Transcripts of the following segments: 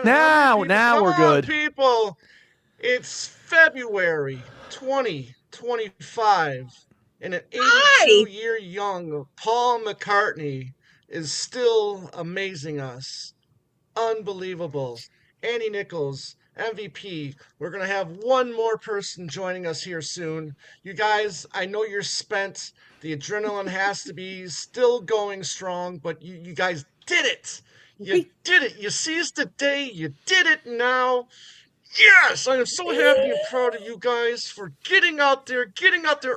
Now Come we're on, good. people. It's February 2025, and an Hi. 82-year young Paul McCartney is still amazing us. Unbelievable. Annie Nichols, MVP. We're going to have one more person joining us here soon. You guys, I know you're spent. The adrenaline has to be still going strong, but you guys did it. You did it. You seized the day. You did it now. Yes, I am so happy and proud of you guys for getting out there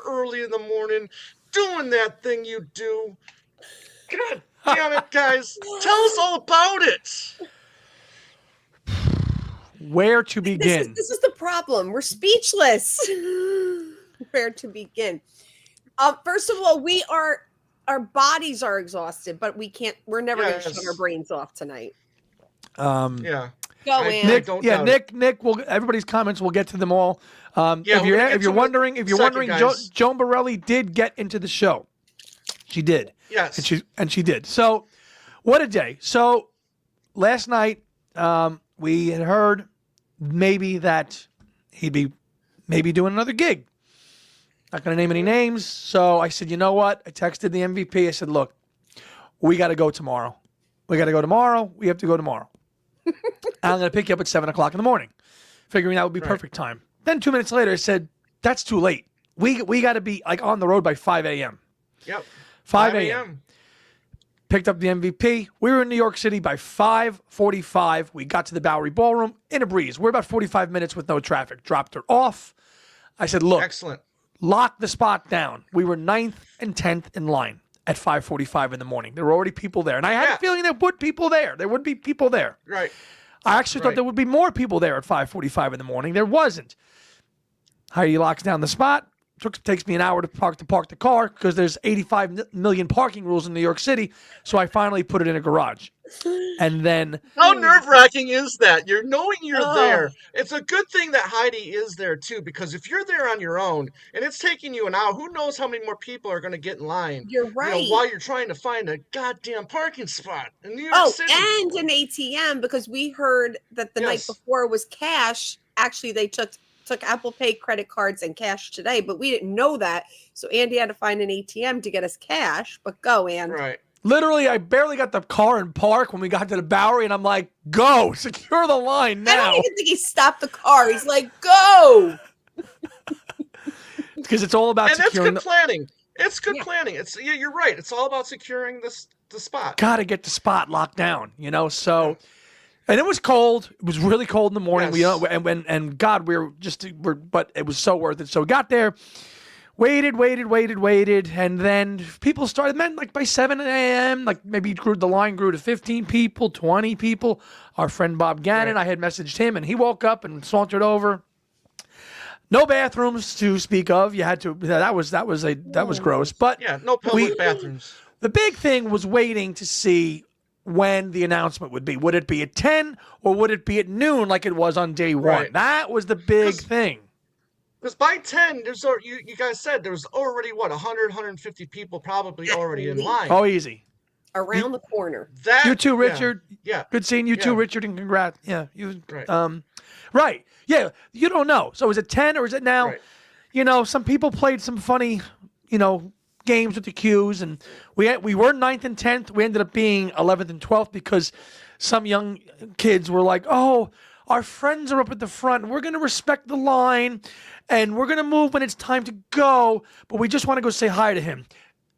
early in the morning, doing that thing you do. God damn it, guys. Tell us all about it. Where to This begin? is the problem. We're speechless. Where to begin? First of all, our bodies are exhausted, but we're never going to shut our brains off tonight. Yeah. Go, Ann. Nick will. Everybody's comments. We'll get to them all. If you're wondering, Joan Borelli did get into the show. She did. Yes. And she did. So, what a day. So, last night we had heard maybe that he'd be doing another gig. Not going to name any names. So I said, you know what? I texted the MVP. I said, look, we got to go tomorrow. We have to go tomorrow. I'm going to pick you up at 7 o'clock in the morning, figuring that would be perfect time. Then 2 minutes later, I said, that's too late. We got to be like on the road by 5 a.m. Yep. 5 a.m. Picked up the MVP. We were in New York City by 5:45. We got to the Bowery Ballroom in a breeze. We're about 45 minutes with no traffic. Dropped her off. I said, look, excellent. Lock the spot down. We were 9th and 10th in line at 5:45 in the morning. There were already people there. And I had a feeling there would be people there. There would be people there. Right. I actually thought there would be more people there at 5:45 in the morning. There wasn't. Heidi locks down the spot. Takes me an hour to park the car because there's 85 million parking rules in New York City. So I finally put it in a garage. And then... How nerve-wracking is that? You're knowing you're there. It's a good thing that Heidi is there, too, because if you're there on your own and it's taking you an hour, who knows how many more people are going to get in line. You're right. While you're trying to find a goddamn parking spot in New York City. And an ATM, because we heard that the night before was cash. Actually, they took Apple Pay credit cards and cash today, but we didn't know that. So Andy had to find an ATM to get us cash. But go, Andy. Right. Literally, I barely got the car in park when we got to the Bowery, and I'm like, go, secure the line now. I don't even think he stopped the car. He's like, go. Because it's all about securing. And that's good planning. It's good planning. You're right. It's all about securing the spot. Got to get the spot locked down, so... And it was cold. It was really cold in the morning. Yes. But it was so worth it. So we got there, waited, and then people started. Then, like by 7 a.m., like maybe the line grew to 15 people, 20 people. Our friend Bob Gannon, I had messaged him, and he woke up and sauntered over. No bathrooms to speak of. You had to. That was gross. But no public bathrooms. The big thing was waiting to see when the announcement would be. Would it be at 10 or would it be at noon like it was on day one? That was the big thing. Because by 10, you guys said there was already, 100, 150 people probably already in line. Oh, easy. Around the corner. You too, Richard. Yeah. Good seeing you too, Richard, and congrats. Yeah. Right. Yeah, you don't know. So is it 10 or is it now? Right. Some people played some funny, games with the queues, and we were 9th and 10th. We ended up being 11th and 12th because some young kids were like, oh, our friends are up at the front. We're going to respect the line, and we're going to move when it's time to go, but we just want to go say hi to him.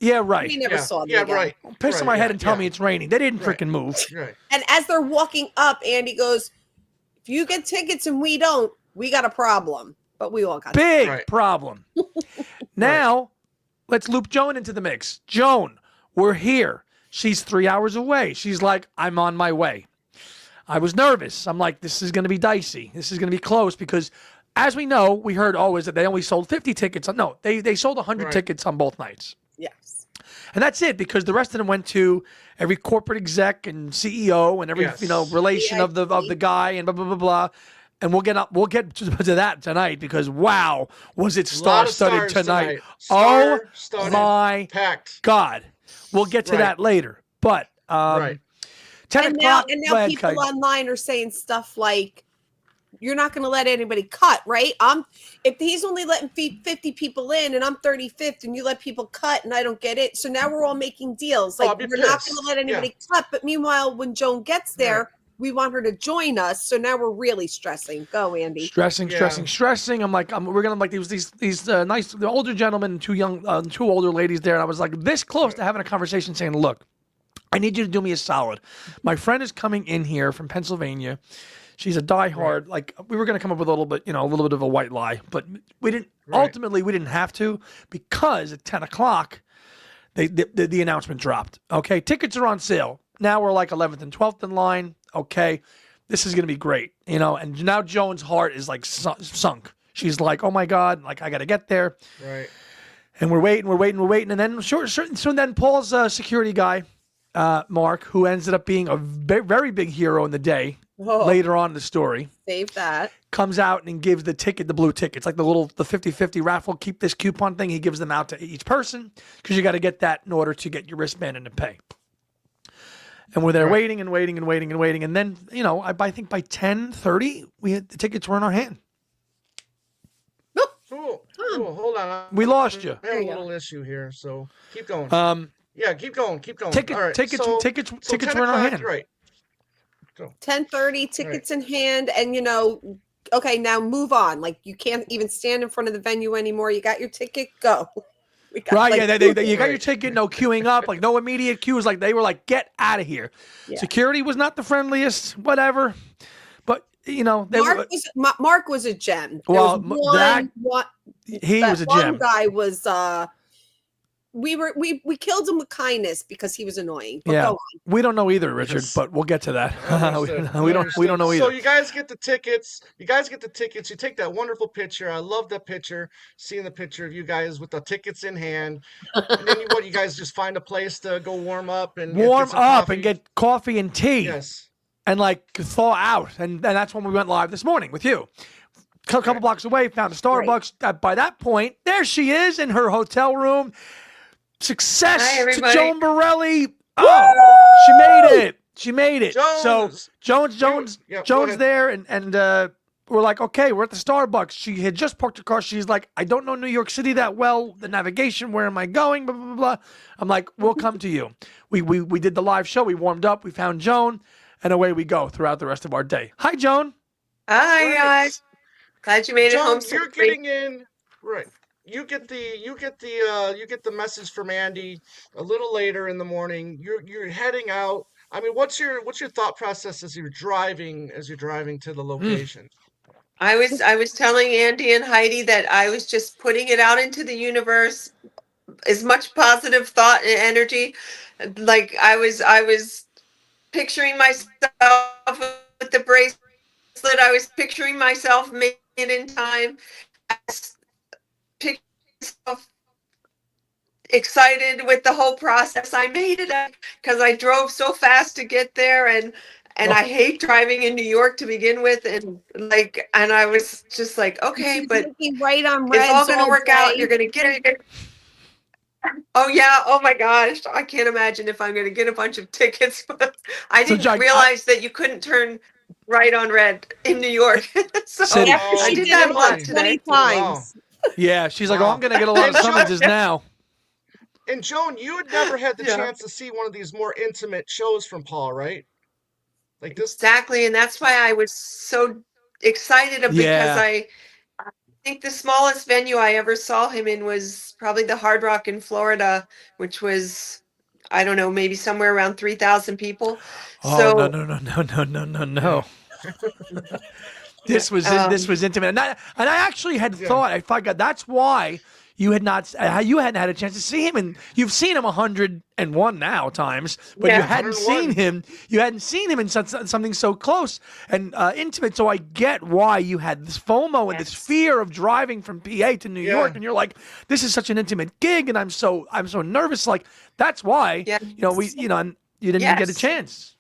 Yeah, right. We never saw them again. Right. Piss in my head and tell me it's raining. They didn't freaking move. Right. And as they're walking up, Andy goes, if you get tickets and we don't, we got a problem. But we all got big problem. Now, let's loop Joan into the mix. Joan, we're here. She's 3 hours away. She's like, I'm on my way. I was nervous. I'm like, this is going to be dicey. This is going to be close because, as we know, we heard always that they only sold 50 tickets. No, they sold 100 tickets on both nights. Yes. And that's it because the rest of them went to every corporate exec and CEO and every relation of the guy and blah blah blah blah. And we'll get to that tonight because wow, was it star-studded tonight. Oh my packed. God. We'll get to that later. But 10 And o'clock. now Go ahead, people Kate. online are saying stuff like, "You're not going to let anybody cut, right? If he's only letting 50 people in, and I'm 35th, and you let people cut, and I don't get it. So now we're all making deals. Like, I'll be we're not going to pissed. let anybody cut. But meanwhile, when Joan gets there, we want her to join us. So now we're really stressing. Go, Andy. Stressing. I'm like, we're gonna like these nice, the older gentlemen, and two older ladies there, and I was like this close to having a conversation, saying, look, I need you to do me a solid. My friend is coming in here from Pennsylvania. She's a diehard. Like, we were going to come up with a little bit of a white lie, but we didn't. Ultimately, we didn't have to, because at 10 o'clock, the announcement dropped. Okay, tickets are on sale. Now we're like 11th and 12th in line. Okay, this is going to be great. And now Joan's heart is like sunk. She's like, oh my God, like I got to get there. Right. And we're waiting. And then so then Paul's security guy, Mark, who ended up being a very big hero in the day, later on in the story. Save that. Comes out and gives the blue tickets, like the 50-50 raffle, keep this coupon thing. He gives them out to each person, because you got to get that in order to get your wristband and to pay. And we're there waiting. And then, I think by 10:30, the tickets were in our hand. Cool. Hold on. We lost you. I have a little issue here, so keep going. Yeah, keep going. All right. Tickets so were in our hand. Right. 10:30, tickets in hand, and okay, now move on. Like, you can't even stand in front of the venue anymore. You got your ticket, go. You got your ticket, no queuing up, like no immediate queues. Like, they were like, get out of here. Yeah. Security was not the friendliest, whatever. But Mark was a gem. Well, he was a gem. One guy was we killed him with kindness because he was annoying. But go on. We don't know either, Richard, but we'll get to that. we don't know either. So you guys get the tickets. You take that wonderful picture. I love that picture. Seeing the picture of you guys with the tickets in hand. And then you guys just find a place to go warm up and get coffee and tea. Yes. And like thaw out. And that's when we went live this morning with you. A couple blocks away, found a Starbucks. Right. By that point, there she is in her hotel room. Success to Joan Borelli. Oh, she made it. Jones. So Joan's there, and we're like, okay, we're at the Starbucks. She had just parked her car. She's like, I don't know New York City that well. The navigation, where am I going? Blah, blah, blah, blah. I'm like, we'll come to you. We did the live show. We warmed up. We found Joan, and away we go throughout the rest of our day. Hi, Joan. Hi, guys. Glad you made it home. You're getting in. Right. You get the message from Andy a little later in the morning. You're heading out. I mean, what's your thought process as you're driving to the location? I was telling Andy and Heidi that I was just putting it out into the universe, as much positive thought and energy. Like, I was picturing myself with the bracelet. I was picturing myself making it in time. Excited with the whole process. I made it because I drove so fast to get there, and I hate driving in New York to begin with, and I was just like, okay, but right on it's all going to work out. You're going to get it. Oh yeah! Oh my gosh! I can't imagine if I'm going to get a bunch of tickets. I didn't realize that you couldn't turn right on red in New York. So I did that a lot today. 20 times. Yeah, she's like, oh, I'm going to get a lot of summonses now. And Joan, you had never had the chance to see one of these more intimate shows from Paul, right? Like this. Exactly, and that's why I was so excited because I think the smallest venue I ever saw him in was probably the Hard Rock in Florida, which was, I don't know, maybe somewhere around 3,000 people. Oh, no. This was intimate, and I actually had thought, I thought, that's why you hadn't had a chance to see him, and you've seen him 101 now times, but you hadn't seen him. You hadn't seen him in something so close and intimate. So I get why you had this FOMO and this fear of driving from PA to New York, and you're like, this is such an intimate gig, and I'm so nervous. Like, that's why and you didn't get a chance.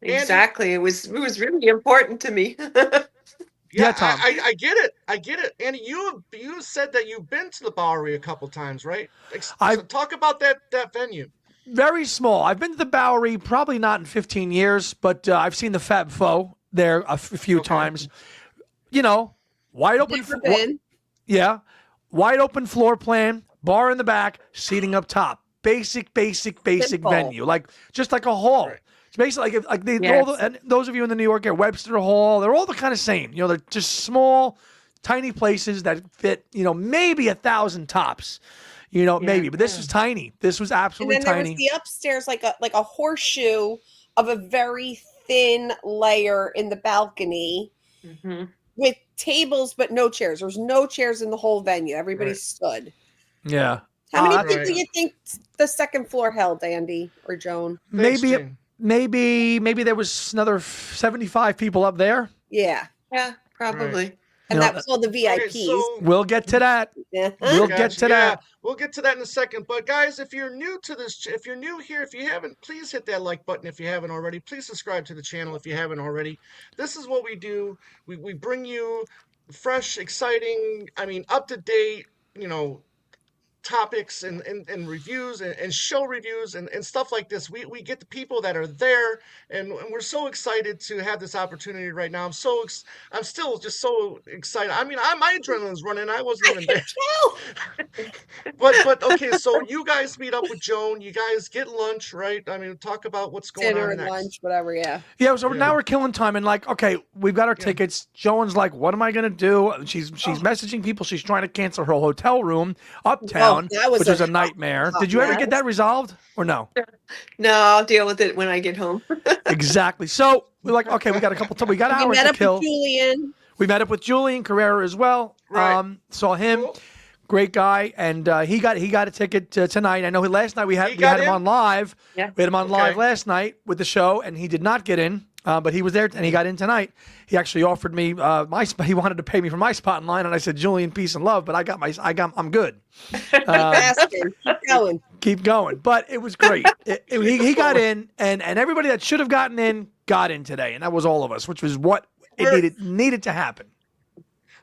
Exactly. It was really important to me. Tom. I get it. And you said that you've been to the Bowery a couple times, right? So talk about that venue. very small. I've been to the Bowery, probably not in 15 years, but I've seen the Fab Faux there a few times. You know, wide open. Never been. Yeah, wide open floor plan, bar in the back, seating up top. Basic Simple. venue, just like a hall. Right. It's basically like they Yes. and those of you in the New York area, Webster Hall, they're all the kind of same. You know, they're just small, tiny places that fit. You know, maybe 1,000 tops. You know, maybe, but this was tiny. This was And absolutely then there tiny. was the upstairs, like a horseshoe of a very thin layer in the balcony Mhm. with tables but no chairs. There was no chairs in the whole venue. Everybody Right. stood. Yeah. How many that's- people do you think the second floor held, Andy or Joan? Thanks, Maybe Jane. maybe there was another 75 people up there. Yeah. Yeah, probably. And You know, that was all the VIPs. Okay, so We'll get to that. Yeah. We'll get Gotcha. to that. We'll get to that in a second. But guys, if you're new to this, if you're new here, if you haven't, please hit that like button if you haven't already. Please subscribe to the channel if you haven't already. This is what we do. We bring you fresh, exciting, up to date, topics and reviews and show reviews and stuff like this. We get the people that are there, and we're so excited to have this opportunity right now. I'm still just so excited. My adrenaline's running. I wasn't even there. But okay, so you guys meet up with Joan. You guys get lunch, right? Talk about what's going Dinner on and next. lunch, whatever, yeah. Yeah, so Yeah. now we're killing time and okay, we've got our tickets. Joan's like, what am I gonna do? She's messaging people. She's trying to cancel her hotel room uptown, that was which was a a nightmare. hot Did you ever mess. get that resolved or no? No, I'll deal with it when I get home. Exactly. So we're like, okay, we got a couple. We got We hours met to up kill. with Julian. We met up with Julian Carrera as well. Right. Saw him. Cool. Great guy, and he got a ticket tonight. I know last night we had got him in? on live. Yeah. We had him on live Okay. last night with the show, and he did not get in, but he was there and he got in tonight. He actually offered me my spot. He wanted to pay me for my spot in line, and I said, Julian, peace and love, but I'm good. Asking. Keep going. Keep going. But it was great. He got in, and everybody that should have gotten in got in today, and that was all of us, which was what it needed to happen.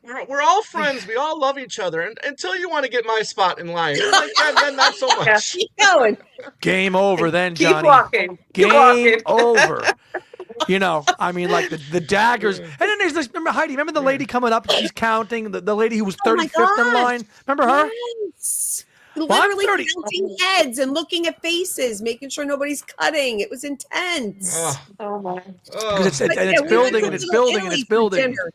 We're all friends. We all love each other. And until you want to get my spot in line, then not so much. Keep going. Game over then, Keep Johnny. walking. Keep Game walking. over. The daggers. And then there's this, remember Heidi, remember the lady coming up and she's counting, the lady who was Oh my 35th in gosh. line? Remember her? Yes. I'm Literally 30. counting heads and looking at faces, making sure nobody's cutting. It was intense. Ugh. Oh my. Ugh. It's But, building yeah, we went to and it's Little building and Italy it's for building. dinner.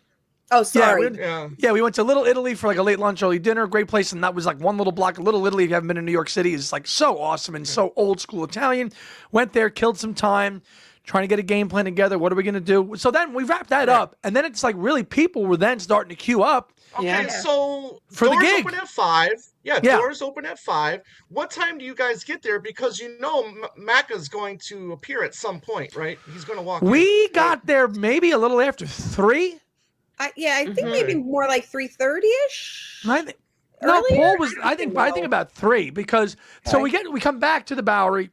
Oh, sorry. Yeah. We went to Little Italy for a late lunch, early dinner. Great place, and that was one little block. Little Italy, if you haven't been in New York City, is so awesome and so old school Italian. Went there, killed some time, trying to get a game plan together. What are we going to do? So then we wrapped that up, and then it's really people were then starting to queue up. Okay, Yeah. so For the doors gig. open at 5. Yeah, Yeah. doors open at 5. What time do you guys get there? Because Macca's going to appear at some point, right? He's going to walk in. We got there maybe a little after 3. I think maybe more like 3:30ish. No, Earlier? Paul was. I think about 3 because so we come back to the Bowery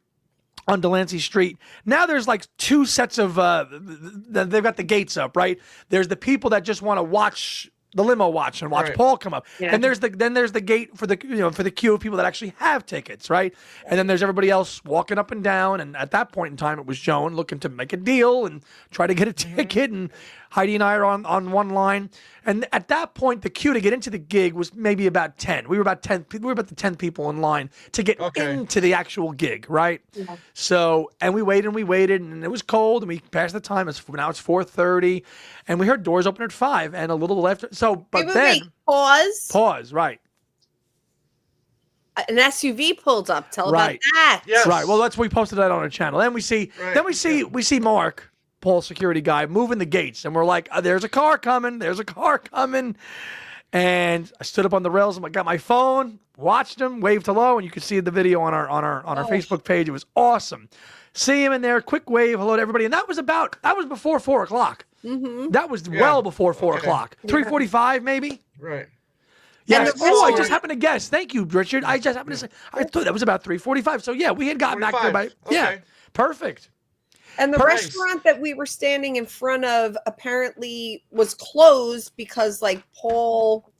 on Delancey Street. Now there's 2 sets of they've got the gates up, right? There's the people that just want to watch the limo and watch Right. Paul come up. Yeah. And there's the gate for the for the queue of people that actually have tickets, right? And then there's everybody else walking up and down. And at that point in time, it was Joan looking to make a deal and try to get a ticket, and Heidi and I are on one line. And at that point, the queue to get into the gig was maybe about 10. We were about 10. We were about the 10 people in line to get into the actual gig, right? Yeah. So, and we waited, and it was cold, and we passed the time. Now it's 4:30, and we heard doors open at 5, and a little after. So, but then pause. right, An SUV pulled up. Tell Right. about that. Yes. right. Well, we posted that on our channel. Then we see, Right. we see Mark, Paul's security guy, moving the gates, and we're like, "There's a car coming! There's a car coming!" And I stood up on the rails and I got my phone, watched him, waved hello, and you can see the video on our Facebook page. It was awesome. See him in there, quick wave, hello to everybody, and that was before 4 o'clock. Mm-hmm. That was well before 4 o'clock. 3:45 maybe. Right. Yeah. the Oh, I restaurant- just happened to guess. Thank you, Richard. I just happened to say. I thought that was about 3:45. So yeah, we had gotten back there by 45. Okay. perfect. And the Nice. restaurant that we were standing in front of apparently was closed because Paul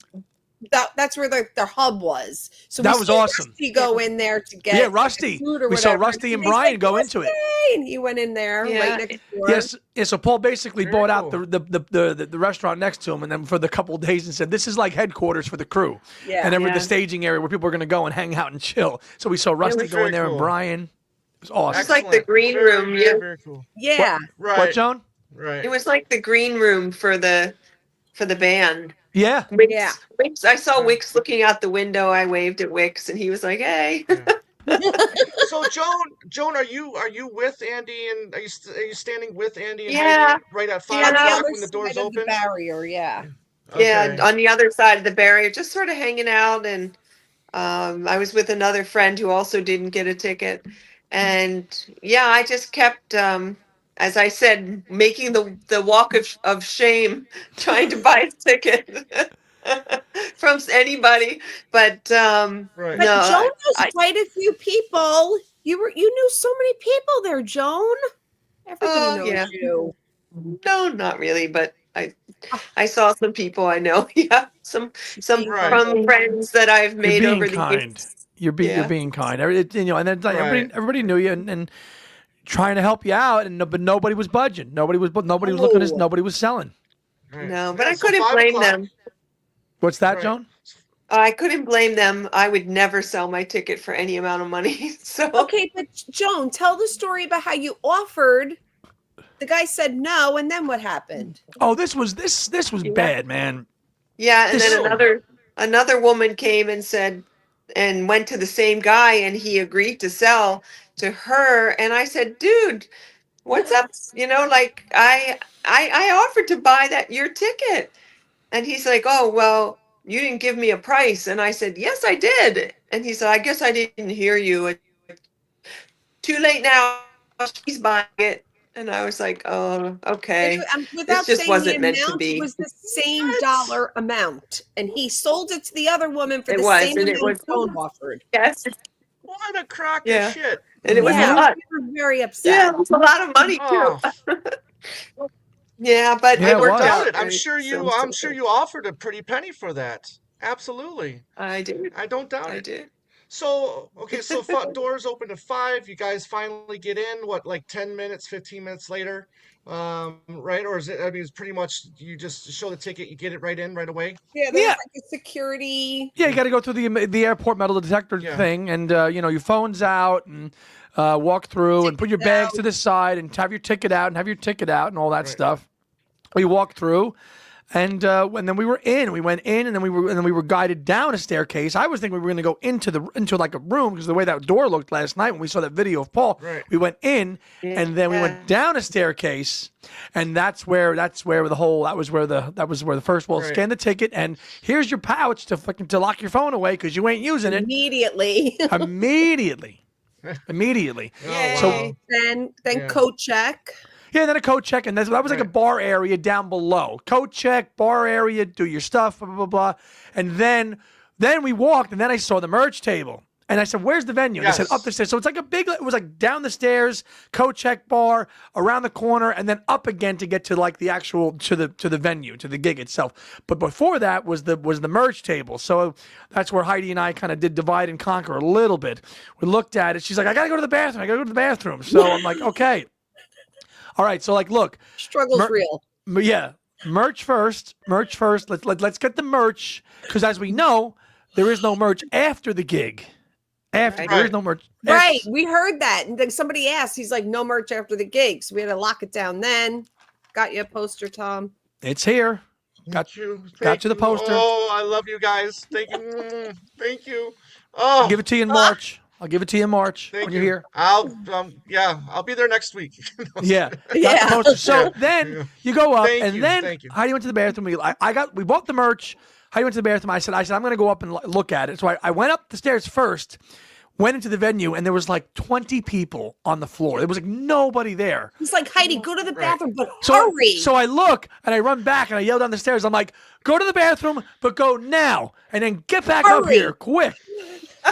that's where their hub was. So That we was saw awesome. Rusty go in there to get Rusty. food or We saw whatever. Rusty and he's Brian like, go into it. "Rusty!" And he went in there right next door. Yes. Yeah, so Paul basically Very bought out cool. the restaurant next to him, and then for the couple of days, and said this is like headquarters for the crew. Yeah. And then Yeah. the staging area where people are going to go and hang out and chill. So we saw Rusty was go in very there cool. and Brian. It was awesome. It's like the Excellent. green Very, room, very, yeah. very cool. Yeah. Right. What, Joan? Right. It was like the green room for the band. Yeah. Wix, Yeah. Wix, I saw Wix looking out the window. I waved at Wix, and he was like, "Hey." So Joan, are you with Andy and are you standing with Andy and Yeah. Heidi right at 5 Yeah. On the o'clock other when the doors side of the open? barrier, yeah. Yeah, Okay. on the other side of the barrier, just sort of hanging out. And I was with another friend who also didn't get a ticket. And yeah, I just kept, as I said, making the walk of shame, trying to buy a ticket from anybody. But Right. But no, Joan knows I- quite a few people. You knew so many people there, Joan. Everybody knows yeah. you. No, not really, but I saw some people I know. Yeah, some Right. from friends that I've You're made being over the kind. years. You're being kind. And then like, Right. everybody knew you and trying to help you out, but nobody was budging. Nobody was looking at us. Oh. Nobody was selling. Right. No, but Yeah, I so couldn't 5 blame o'clock. them. What's that, Right. Joan? I couldn't blame them. I would never sell my ticket for any amount of money. So Okay, but Joan, tell the story about how you offered. The guy said no, and then what happened? Oh, this was bad, man. yeah, and This- then another woman came and said and went to the same guy, and he agreed to sell to her. And I said, "Dude, what's up? Like I offered to buy your ticket." And he's like, "Oh, well, you didn't give me a price." And I said, "Yes, I did." And he said, "I guess I didn't hear you. Too late now. She's buying it." And I was like, "Oh, okay." Without just saying wasn't the meant to amount, be. it was the same dollar amount, and he sold it to the other woman for It the was, same and it amount was- Joan offered. Yes. What a crock Yeah. of shit. And it was Yeah, a lot. we were very upset. Yeah, it was a lot of money Oh, too. Yeah, but Yeah, it it worked was. out. doubt it. I'm sure So you offered a pretty penny for that. Absolutely. I did. I don't doubt I it. did. So, okay, so doors open at 5. You guys finally get in, what, like 10 minutes, 15 minutes later? Right? Or is it, I mean, it's pretty much you just show the ticket, you get it right in right away? Yeah, there's Yeah. like a security. Yeah, you got to go through the airport metal detector Yeah. thing, and your phone's out, and walk through, and put your bags to the side, and have your ticket out, and all that Right. stuff. We walked through, and then we were in. We went in, and then we were guided down a staircase. I was thinking we were going to go into like a room because the way that door looked last night when we saw that video of Paul. Right. We went in, and then we went down a staircase, and that was where the first wall Right. scan the ticket, and here's your pouch to lock your phone away because you ain't using it. Immediately. Immediately. Yay. wow. then Yeah. coat check. Yeah, then a coat check, and that was like a Right. bar area down below. Coat check, bar area, do your stuff, blah, blah, blah, blah. And then we walked, and then I saw the merch table. And I said, "Where's the venue?" And they said, Yes. "Up the stairs." So it's like it was like down the stairs, coat check bar, around the corner, and then up again to get to like the actual to the venue, to the gig itself. But before that was the merch table. So that's where Heidi and I kind of did divide and conquer a little bit. We looked at it. She's like, "I gotta go to the bathroom." So I'm like, "Okay." All right, so like, look, Struggle's real. yeah, merch first. Let's get the merch because, as we know, there is no merch after the gig. There is no merch. Right. We heard that. And then somebody asked, he's like, no merch after the gig. So we had to lock it down then. Got you a poster, Tom. It's here. Thank you. got you the poster. Oh, I love you guys. Thank you. Thank you. Oh, I'll give it to you in March. I'll give it to you in March thank when you. you're here. I'll be there next week. Yeah. Got Yeah. the poster. So Yeah. then you go up, Thank and you, then thank you. Heidi went to the bathroom. We bought the merch. Heidi went to the bathroom. I said, I'm going to go up and look at it. So I went up the stairs first, went into the venue, and there was like 20 people on the floor. There was like nobody there. He's like, Heidi, go to the Right. bathroom, but So, hurry. so I look and I run back and I yell down the stairs. I'm like, "Go to the bathroom, but go now, and then get back up Hurry. here quick."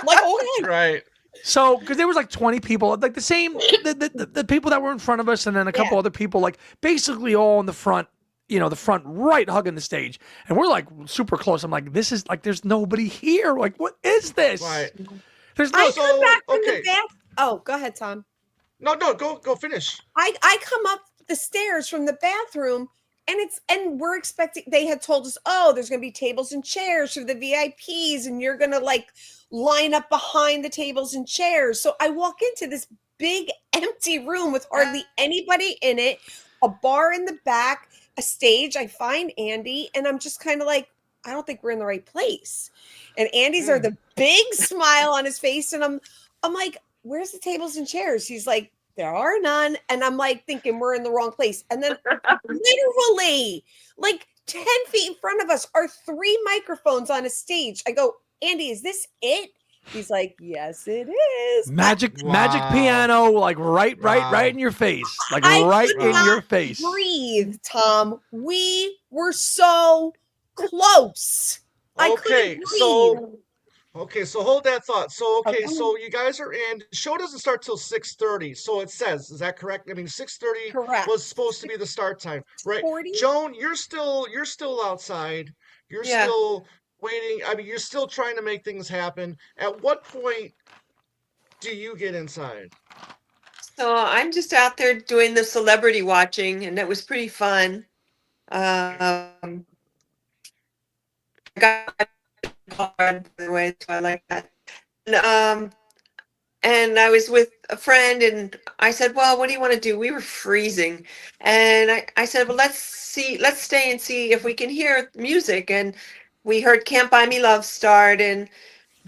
like, okay. Right. So, because there was like 20 people, like the same, the people that were in front of us, and then a couple Yeah. other people, like basically all in the front, the front right hugging the stage. And we're like super close. I'm like, this is like, there's nobody here. Like, what is this? Right. There's I no. come back from okay. the bath. Oh, go ahead, Tom. No, go finish. I come up the stairs from the bathroom, and we're expecting. They had told us, oh, there's going to be tables and chairs for the VIPs, and you're going to like line up behind the tables and chairs. So I walk into this big empty room with hardly anybody in it, a bar in the back, a stage. I find Andy, and I'm just kind of like, I don't think we're in the right place. And Andy's there, the big smile on his face, and I'm like, where's the tables and chairs? He's like, there are none. And I'm like thinking we're in the wrong place. And then literally like 10 feet in front of us are 3 microphones on a stage. I go, Andy, is this it? He's like, yes, it is. Magic piano, like right in your face. Like right in your face. Breathe, Tom. We were so close. I couldn't breathe. So hold that thought. So you guys are in. The show doesn't start till 6:30. So it says, is that correct? I mean, 6:30 was supposed to be the start time, right? 40? Joan, you're still outside. You're still waiting. I mean, you're still trying to make things happen. At what point do you get inside? So I'm just out there doing the celebrity watching, and it was pretty fun. I got card, by the way, so I like that. And I was with a friend, and I said, well, what do you want to do? We were freezing. And I said, well, let's stay and see if we can hear music. And we heard Can't Buy Me Love start, and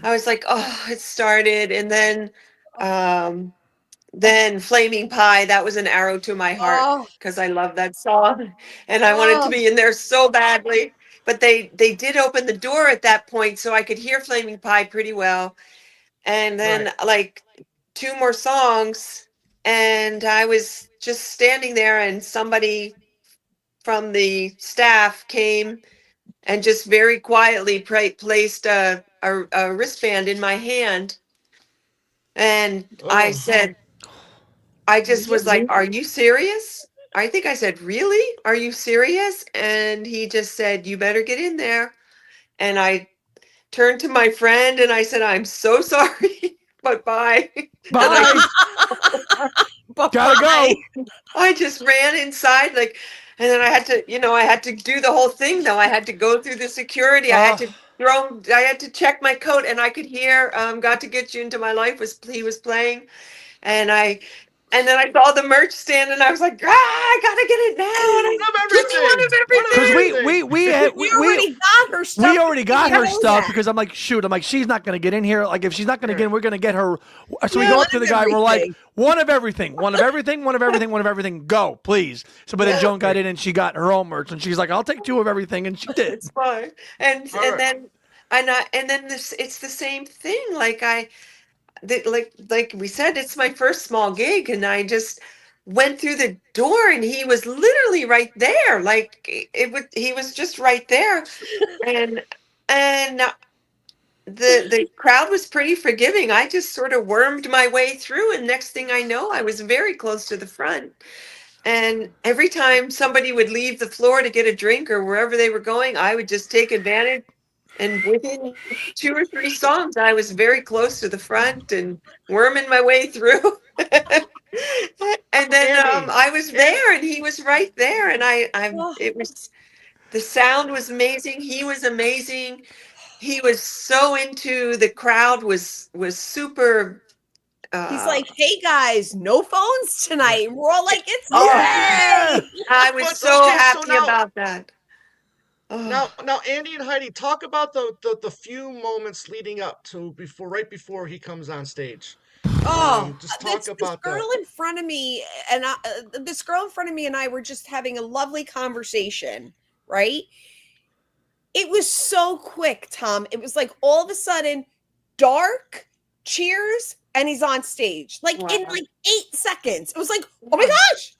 I was like, oh, it started. And then Flaming Pie, that was an arrow to my heart because I love that song and I wanted to be in there so badly. But they did open the door at that point, so I could hear Flaming Pie pretty well. And then like 2 more songs, and I was just standing there, and somebody from the staff came and just very quietly placed a wristband in my hand. And I said, I just was like, are you serious? I think I said, really? Are you serious? And he just said, you better get in there. And I turned to my friend and I said, I'm so sorry, but bye. Bye. Gotta go. I just ran inside, like, and then I had to do the whole thing though. I had to go through the security. I had to check my coat, and I could hear Got to Get You Into My Life he was playing. And then I saw the merch stand, and I was like, I gotta get it now. Give me one of everything. We already got her stuff. We already got her stuff because I'm like, shoot. I'm like, she's not gonna get in here. Like, if she's not gonna get in, we're gonna get her. So we go up to the guy. And we're like, one of everything, one of everything, one of everything, one of everything. Go, please. So, but then Joan got in, and she got her own merch, and she's like, I'll take 2 of everything, and she did. It's fine. And then it's the same thing. Like like we said, it's my first small gig, and I just went through the door, and he was literally right there. Like he was just right there, and the crowd was pretty forgiving. I just sort of wormed my way through, and next thing I know, I was very close to the front. And every time somebody would leave the floor to get a drink or wherever they were going, I would just take advantage. And within 2 or 3 songs, I was very close to the front and worming my way through. And then I was there, and he was right there. And the sound was amazing. He was amazing. He was so into the crowd. Was super. He's like, hey guys, no phones tonight. And we're all like, it's yay! I was so happy about that. Now, Andy and Heidi, talk about the few moments leading up to right before he comes on stage. Just talk about this girl in front of me, and this girl in front of me and I were just having a lovely conversation, right? It was so quick, Tom. It was like all of a sudden, dark, cheers, and he's on stage, like in like 8 seconds. It was like, oh my gosh,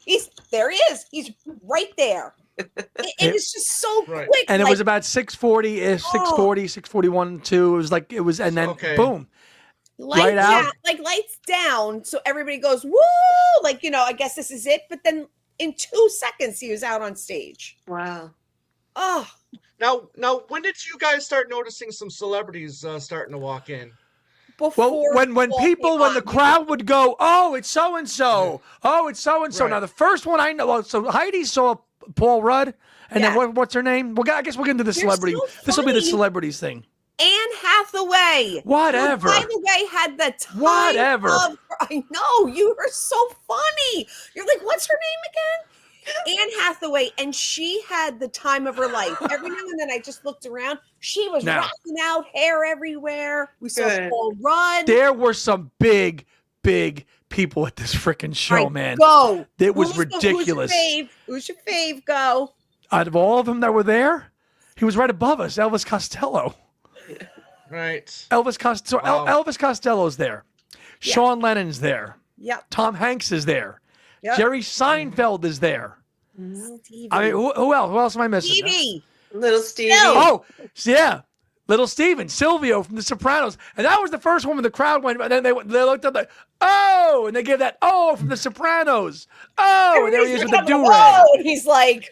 there he is. He's right there. It was just so quick. And it was about 6:40-ish, 6:40, 6:41 too. It was, and then boom. Lights right out. Like lights down. So everybody goes, woo! Like, I guess this is it. But then in 2 seconds, he was out on stage. Wow. Oh, Now, when did you guys start noticing some celebrities starting to walk in? before Well, when Paul came when the on. crowd would go, oh, it's so and so, oh, it's so and so. Right. Now the first one I know, well, so Heidi saw Paul Rudd, and Yeah. then what's her name? Well, I guess we'll get into the You're celebrity. so This will be the funny. celebrities thing. Anne Hathaway. Whatever. Who, by the way, had the time Whatever. of I know, you are so funny. You're like, what's her name again? Anne Hathaway, and she had the time of her life. Every now and then I just looked around. She was Now. rocking out, hair everywhere. We saw Good. Paul Rudd. There were some big people at this freaking show, All right, man. Go. It was Who's ridiculous. Who's your fave? Go. Out of all of them that were there, he was right above us, Elvis Costello. Right. Elvis Costello. Wow. Elvis Costello's there. Yeah. Sean Lennon's there. Yep. Tom Hanks is there. Yep. Jerry Seinfeld is there. Stevie. I mean, who else? Who else am I missing? Stevie. Little Stevie. No. Oh, yeah. Little Steven, Silvio from The Sopranos. And that was the first one when the crowd went, and then they looked up like, oh, and they gave that, oh, from The Sopranos. Oh, and there he is with the do-rag. Oh, and he's like,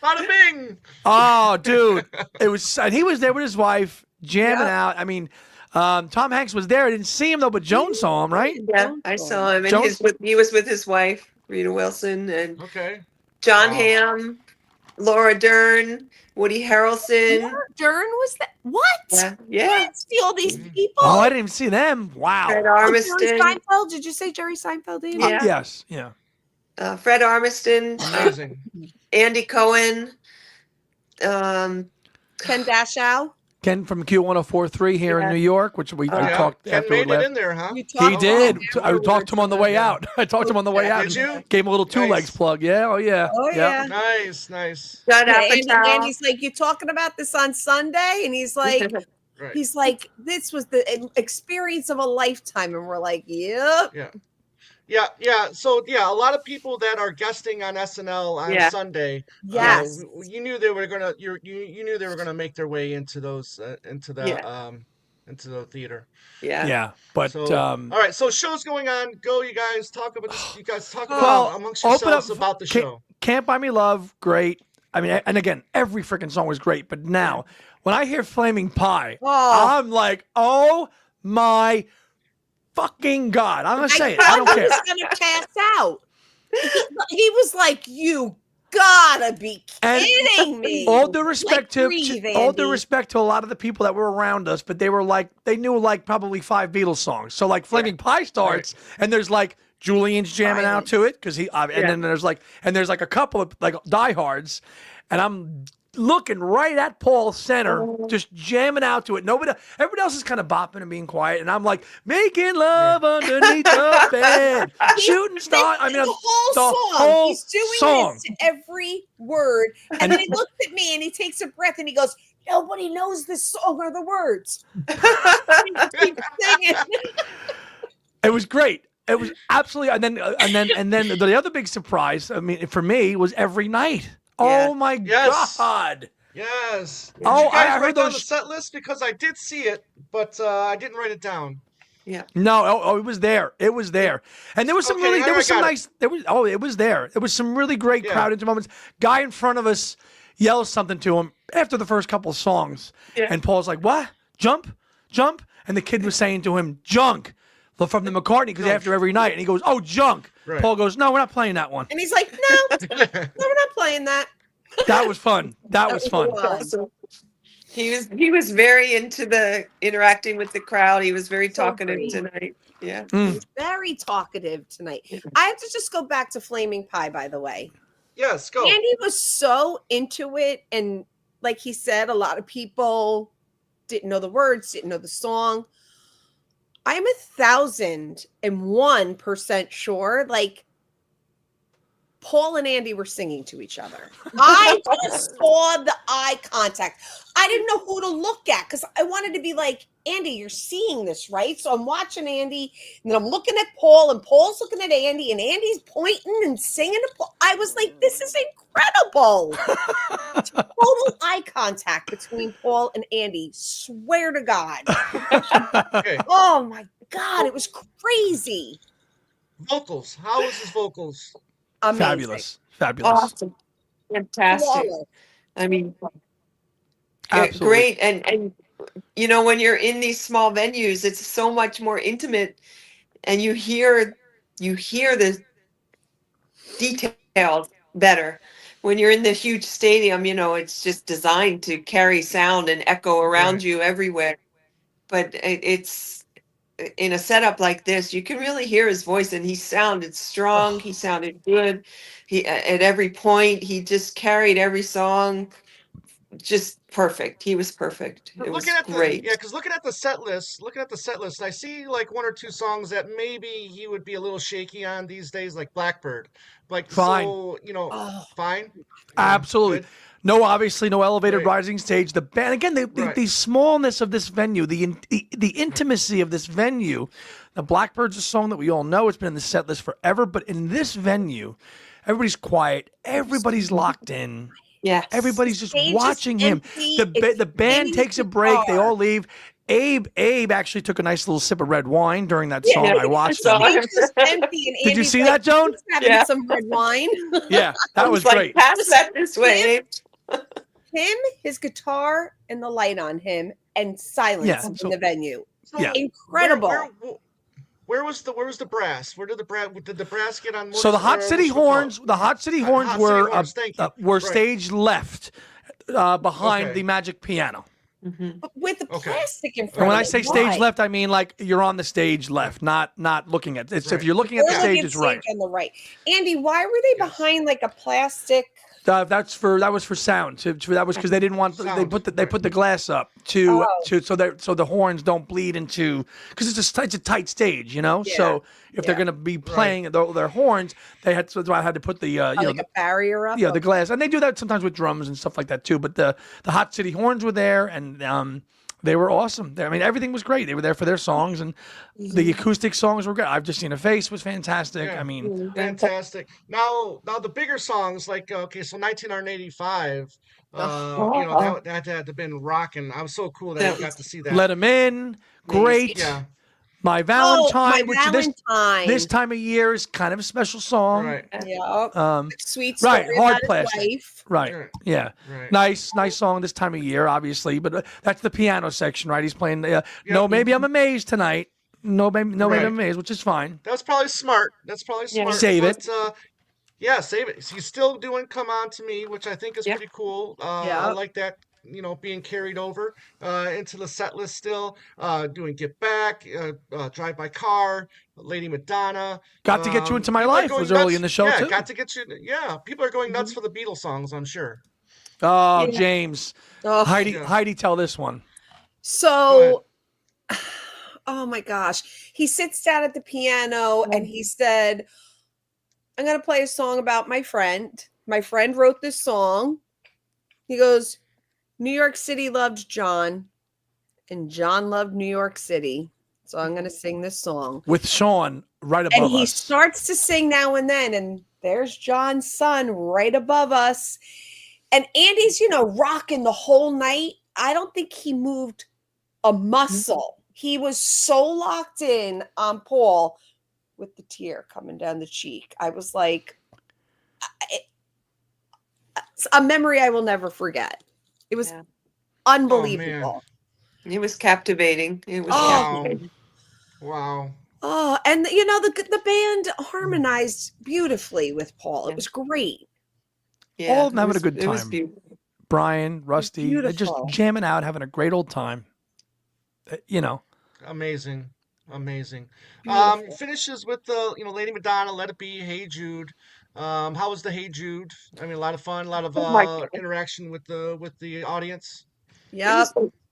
Bada bing. Oh, dude. And he was there with his wife, jamming Yep. out. I mean, Tom Hanks was there. I didn't see him, though, but Joan saw him, right? Yeah, I saw him. And Joan- he was with his wife, Rita Wilson, and Okay. John Wow. Hamm, Laura Dern, Woody Harrelson. Laura Dern was that? What? Yeah, You yeah. didn't see all these people? Oh, I didn't even see them. Wow. Fred Oh, Jerry Armiston. Seinfeld? Did you say Jerry Seinfeld? Ian? Yeah. Yes, yeah. Fred Armiston, Amazing. Andy Cohen, Ken Dashow? Ken from Q1043 here in Yeah. New York, which we Oh, yeah. talked Ken after we made it left. in there, huh? You He talked did. about I talked to him on the way Yeah. out. I talked to him on the way out. Did and you? Gave him a little two Nice. legs plug. Yeah. Oh, yeah. Oh, yeah. Nice, nice. Judd Yeah, and Apatow. he's like, you talking about this on Sunday? And he's like, Right. this was the experience of a lifetime. And we're like, yep. Yeah. So yeah, a lot of people that are guesting on SNL on Yeah. Sunday. Yes. You knew they were gonna. You knew they were gonna make their way into those into the theater. Yeah. Yeah. But, So, all right. So show's going on. Go, you guys. Talk about this. You guys talk Well, amongst open yourselves up- about the Can't- show. Can't Buy Me Love, great. I mean, and again, every freaking song was great. But now, when I hear Flaming Pie, Oh. I'm like, oh my fucking God. I'm going to say it. I thought don't he care. was going to pass out. He was like, you gotta be And kidding me. All due respect breathe, all due Andy. respect to a lot of the people that were around us, but they were like, they knew like probably 5 Beatles songs. So like Flaming Pie starts, and there's like Julian's jamming out to it because he, and then there's like a couple of like diehards, and I'm looking right at Paul's center, just jamming out to it. Everybody else is kind of bopping and being quiet, and I'm like making love underneath the bed, shooting star. I mean, the whole song. He's doing this to every word, and then he looks at me and he takes a breath and he goes, "Nobody knows this song or the words." He keeps singing. It was great. It was absolutely, and then the other big surprise. I mean, for me, was Every Night. Yeah. Oh my Yes. God! Yes. Did Oh, you guys I heard write down the those- set list because I did see it, but I didn't write it down. No, it was there. It was there, and there was some Okay, really, there I was some got it. nice. There was it was there. There was some really great Yeah. crowd into moments. Guy in front of us yells something to him after the first couple of songs, and Paul's like, "What? Jump, jump!" And the kid was saying to him, "Junk." From the McCartney, because after Every Night, and he goes, "Oh, junk." Right. Paul goes, "No, we're not playing that one." And he's like, "No, we're not playing that." That was fun. That was fun. Awesome. He was very into the interacting with the crowd. He was very So talkative great. tonight. Yeah. Very talkative tonight. I have to just go back to Flaming Pie, by the way. Yes, go. Andy was so into it, and like he said, a lot of people didn't know the words, didn't know the song. I'm 1,001% sure, like Paul and Andy were singing to each other. I just saw the eye contact. I didn't know who to look at because I wanted to be like, Andy, you're seeing this, right? So I'm watching Andy, and then I'm looking at Paul, and Paul's looking at Andy, and Andy's pointing and singing to Paul. I was like, this is incredible. Total eye contact between Paul and Andy. Swear to God. Okay. Oh my God, it was crazy. Vocals. How was his vocals? Amazing. Fabulous. Awesome. Fantastic. Flawless. I mean, Absolutely. great. And when you're in these small venues, it's so much more intimate, and you hear the details better. When you're in the huge stadium, it's just designed to carry sound and echo around Right. you everywhere. But it's in a setup like this, you can really hear his voice, and he sounded strong. He sounded good. He at every point, he just carried every song just perfect. He was perfect. But It was yeah, great. because looking at the set list, I see like one or two songs that maybe he would be a little shaky on these days, like Blackbird. Like, Fine. so, Oh, fine. Absolutely. Good. No, obviously, no elevated Great. rising stage. The band again, Right. the smallness of this venue, the intimacy of this venue. The Blackbird's a song that we all know. It's been in the set list forever, but in this venue, everybody's quiet. Everybody's locked in. Yes. Everybody's just stage is watching him. empty. The band His takes a break. They guitar. all leave. Abe actually took a nice little sip of red wine during that song. Yeah, I watched I saw him. him. Stage was empty, and Did you Andy's see like, that, Joan? "Who's having Yeah. some red wine?" Yeah, that was like, great. pass that this way. Him, his guitar, and the light on him, and silence Yeah, in so- the venue. So Yeah. Incredible. Where was the brass? Where did the brass get on? So the Hot City Horns, Hot City Horns, thank you. were Right. stage left behind Okay. the magic piano. But with the Okay. plastic in front And when of I it, say stage why? left, I mean like you're on the stage left, not looking at it. If Right. you're looking at We're the looking stage, at it's right. stage on the right. Andy, why were they Yes. behind like a plastic? That was for sound. That was because they didn't want they Sound, put the right. glass up to Oh. so the horns don't bleed into because it's a tight stage, So if they're Yeah. going to be playing their horns, so that's why I had to put the Like a barrier up? the glass, and they do that sometimes with drums and stuff like that too. But the Hot City Horns were there, and they were awesome. I mean, everything was great. They were there for their songs, and the acoustic songs were great. I've Just Seen a Face was fantastic. Yeah. I mean, Fantastic. Now the bigger songs like so 1985. That had to been rocking. I was so cool that I got to see that. Let 'Em In, great. Yeah. My Oh, Valentine, my which Valentine. this time of year is kind of a special song. Right. Yeah. Sweet right, story hard about his plastic. wife. Right. Right. Yeah. Right. Nice song this time of year, obviously. But that's the piano section, right? He's playing. No, Yeah. maybe I'm amazed tonight. No, maybe Right. I'm amazed, which is fine. That's probably smart. Yeah. Save it. Yeah, save it. He's still doing "Come On to Me," which I think is Yeah. pretty cool. Yeah. I like that. Being carried over into the set list still. Doing "Get Back," "Drive by Car," "Lady Madonna." Got to Get You Into My People are Life going was early nuts- in the show yeah, too. got to get you. Yeah, people are going nuts for the Beatles songs. I'm sure. Oh, Yeah. James, Oh, Yeah. Heidi, tell this one. so, oh my gosh. He sits down at the piano and he said, I'm going to play a song about my friend. My friend wrote this song. He goes, New York City loved John, and John loved New York City. So I'm going to sing this song. With Sean right above And he us. starts to sing now and then, and there's John's son right above us. And Andy's, rocking the whole night. I don't think he moved a muscle. He was so locked in on Paul with the tear coming down the cheek. I was like, it's a memory I will never forget. It was Yeah. unbelievable. It was captivating. It was Oh. captivating. Wow. Oh, and the band harmonized beautifully with Paul. It was great. Yeah, All of them it having was- a good It was time. beautiful. Brian, Rusty, they're just Beautiful. jamming out, having a great old time. Amazing. Beautiful. Finishes with the Lady Madonna, "Let It Be," "Hey Jude." How was the "Hey Jude"? I mean, a lot of fun, a lot of Oh my God. interaction with the audience. Yep.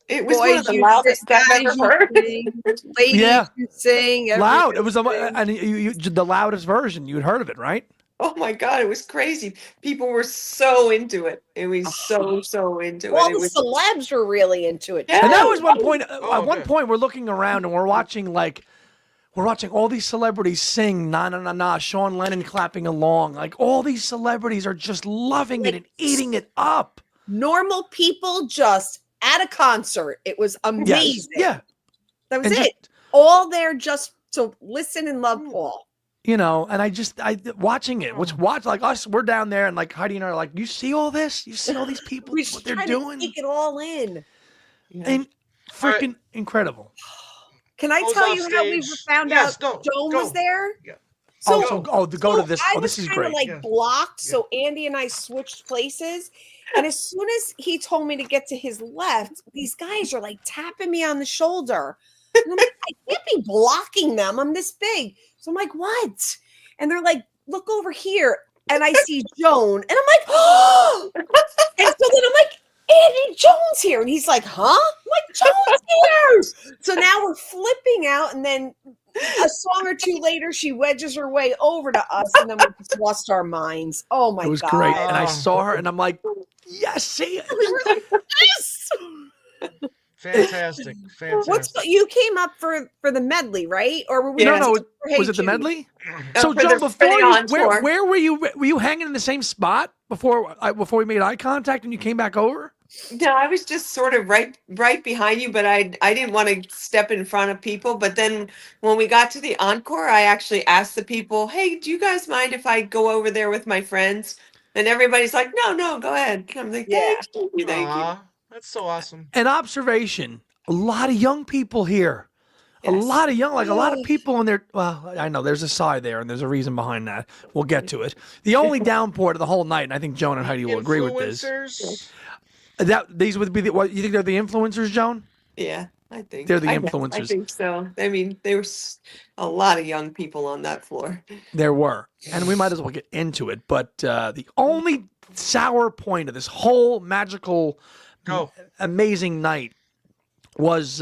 It was one of Boys, the you loudest sing, I've guys, ever you heard. sing, ladies, Yeah. you sing. Loud. everybody It was sing. and the loudest version. You'd heard of it, right? Oh my God, it was crazy. People were so into it. It was so into All it. It the was celebs were really into it. Yeah. too. And that was one point. Oh, At one okay. point, we're looking around and we're watching all these celebrities sing "Na Na Na Na." Sean Lennon clapping along. Like all these celebrities are just loving it and eating it up. Normal people just at a concert. It was amazing. Yes. Yeah. That was And it. All there just to listen and love Paul. you know, and I watching it, like us, we're down there, and like Heidi and I are like, you see all this? You see all these people, We what just they're trying to doing? take it all in. Yeah. And freaking incredible. Can I Goes tell off you how we stage. found Yes, out go, Joan was go. there? Yeah. So, To go to this. I Oh, was this is kind of great. like blocked. So Andy and I switched places. And as soon as he told me to get to his left, these guys are like tapping me on the shoulder. And I'm like, I can't be blocking them. I'm this big. So I'm like, what? And they're like, look over here. And I see Joan. And I'm like, oh. And so then I'm like, Andy, Joan's here. And he's like, huh? I'm like, Joan's here. So now we're flipping out. And then a song or two later, she wedges her way over to us. And then we just lost our minds. Oh my God. It was great. And I saw her and I'm like, yes, see it. We were like, yes. Fantastic. You came up for the medley, right? Or were we? Yeah. No, Hey was it the Jude? medley? Oh, So for Joan, the before you, encore. where were you? Were you hanging in the same spot before we made eye contact and you came back over? No, I was just sort of right behind you, but I didn't want to step in front of people. But then when we got to the encore, I actually asked the people, "Hey, do you guys mind if I go over there with my friends?" And everybody's like, "No, go ahead." And I'm like, Yeah. "Thank you, thank you." Aw, that's so awesome. An observation: a lot of young people here. A Yes. lot of young, like a lot of people in there. Well, I know there's a side there, and there's a reason behind that. We'll get to it. The only downpour of the whole night, and I think Joan and Heidi will agree with this. Influencers. That these would be what you think they're the influencers, Joan? Yeah, I think They're the I guess. influencers. I think so. I mean, there was a lot of young people on that floor. There were, and we might as well get into it. But the only sour point of this whole magical, Go. amazing night was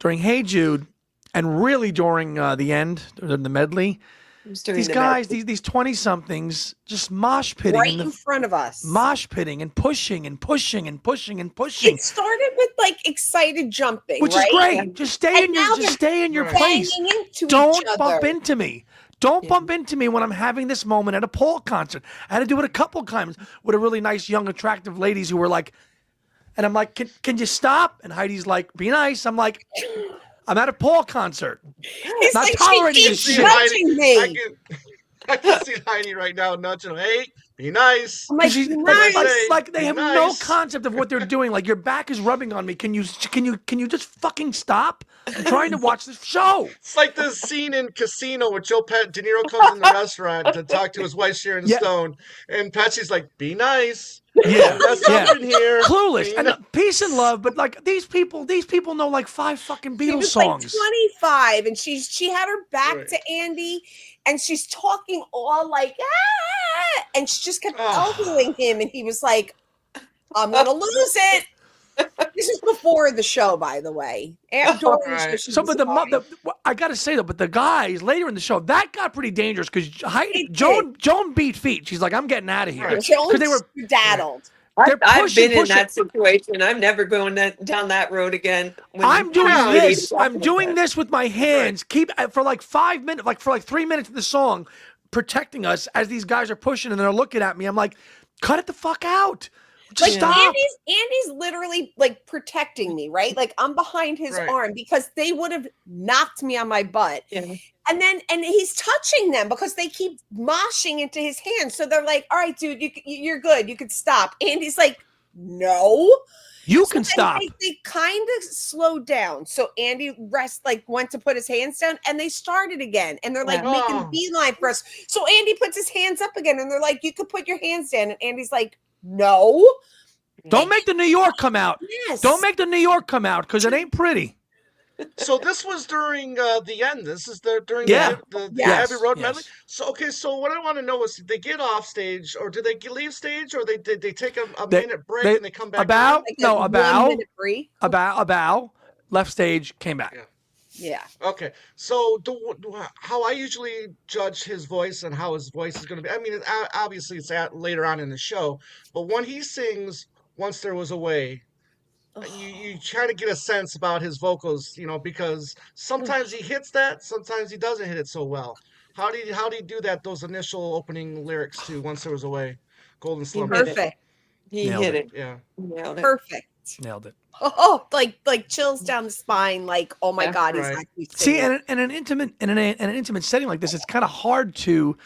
during Hey Jude, and really during the end, the medley. It was during These the guys, medley. these 20-somethings, just mosh pitting Right in front of us. mosh pitting and pushing and pushing and pushing and pushing, It started with like excited jumping, which right? is great. Just stay And in now your they're stay in your Right. place. Banging into Don't each bump other. into me. Don't bump into me when I'm having this moment at a Paul concert. I had to do it a couple times with a really nice, young, attractive ladies who were like, and I'm like, can you stop? And Heidi's like, be nice. I'm like, I'm at a Paul concert. He's Not like, tolerating she this keeps shit. nudging me. I can see Heidi right now nudging him. Hey, be nice. I'm like, She's- nice. like they Be have no nice. concept of what they're doing. Like your back is rubbing on me. Can you just fucking stop? I'm trying to watch this show. It's like this scene in Casino where De Niro comes in the restaurant to talk to his wife Sharon Yeah. Stone, and Patsy's like, "Be nice, Yeah, don't mess up in here." Clueless Be and ni- peace and love, but like these people know like 5 fucking She Beatles was songs. like 25, and she had her back Right. to Andy, and she's talking all like, and she just kept Oh. elbowing him, and he was like, "I'm gonna lose it." This is before the show, by the way. During the show, Right. she So, was but fine. I gotta say though, but the guys later in the show that got pretty dangerous because It Joan beat feet. She's like, I'm getting out of here Right. Jones they were. daddled. They're I've pushing, been in pushing. that situation. I'm never going down that road again. When I'm doing Yeah. this. Yeah. I'm doing this with my hands. Keep for like 5 minutes, like for like 3 minutes of the song, protecting us as these guys are pushing and they're looking at me. I'm like, cut it the fuck out. Just Like stop. Andy's literally like protecting me, right? Like I'm behind his Right. arm because they would have knocked me on my butt. Yeah. And he's touching them because they keep moshing into his hands. So they're like, "All right, dude, you're good. You could stop." Andy's like, "No." You So can then stop. They kind of slowed down. So Andy went to put his hands down, and they started again. And they're like Yeah. making Oh. beeline for us. So Andy puts his hands up again, and they're like, "You could put your hands down." And Andy's like, "No." Don't make the New York come out. Yes. Don't make the New York come out because it ain't pretty. So this was during the end. This is during Yeah. the Yes. Abbey Road Yes. medley. So okay, so what I want to know is, did they get off stage, or did they leave stage, or did they take a They- minute break they- and they come back? about- on? Like No, a about- 1 minute break. A bow, left stage, came back. Yeah. Yeah. Okay, so how I usually judge his voice and how his voice is going to be. I mean, obviously it's later on in the show, but when he sings "Once There Was a Way," you try to get a sense about his vocals, because sometimes he hits that, sometimes he doesn't hit it so well. How do you do that? Those initial opening lyrics to "Once There Was a Way," Golden Slumber. hit it. Perfect. He Nailed hit it. it. Yeah. Nailed it. Perfect. Nailed it. Oh, like chills down the spine. Like, oh my Yeah. God, he's Right. actually See, singing. in an intimate setting like this, it's kind of hard to,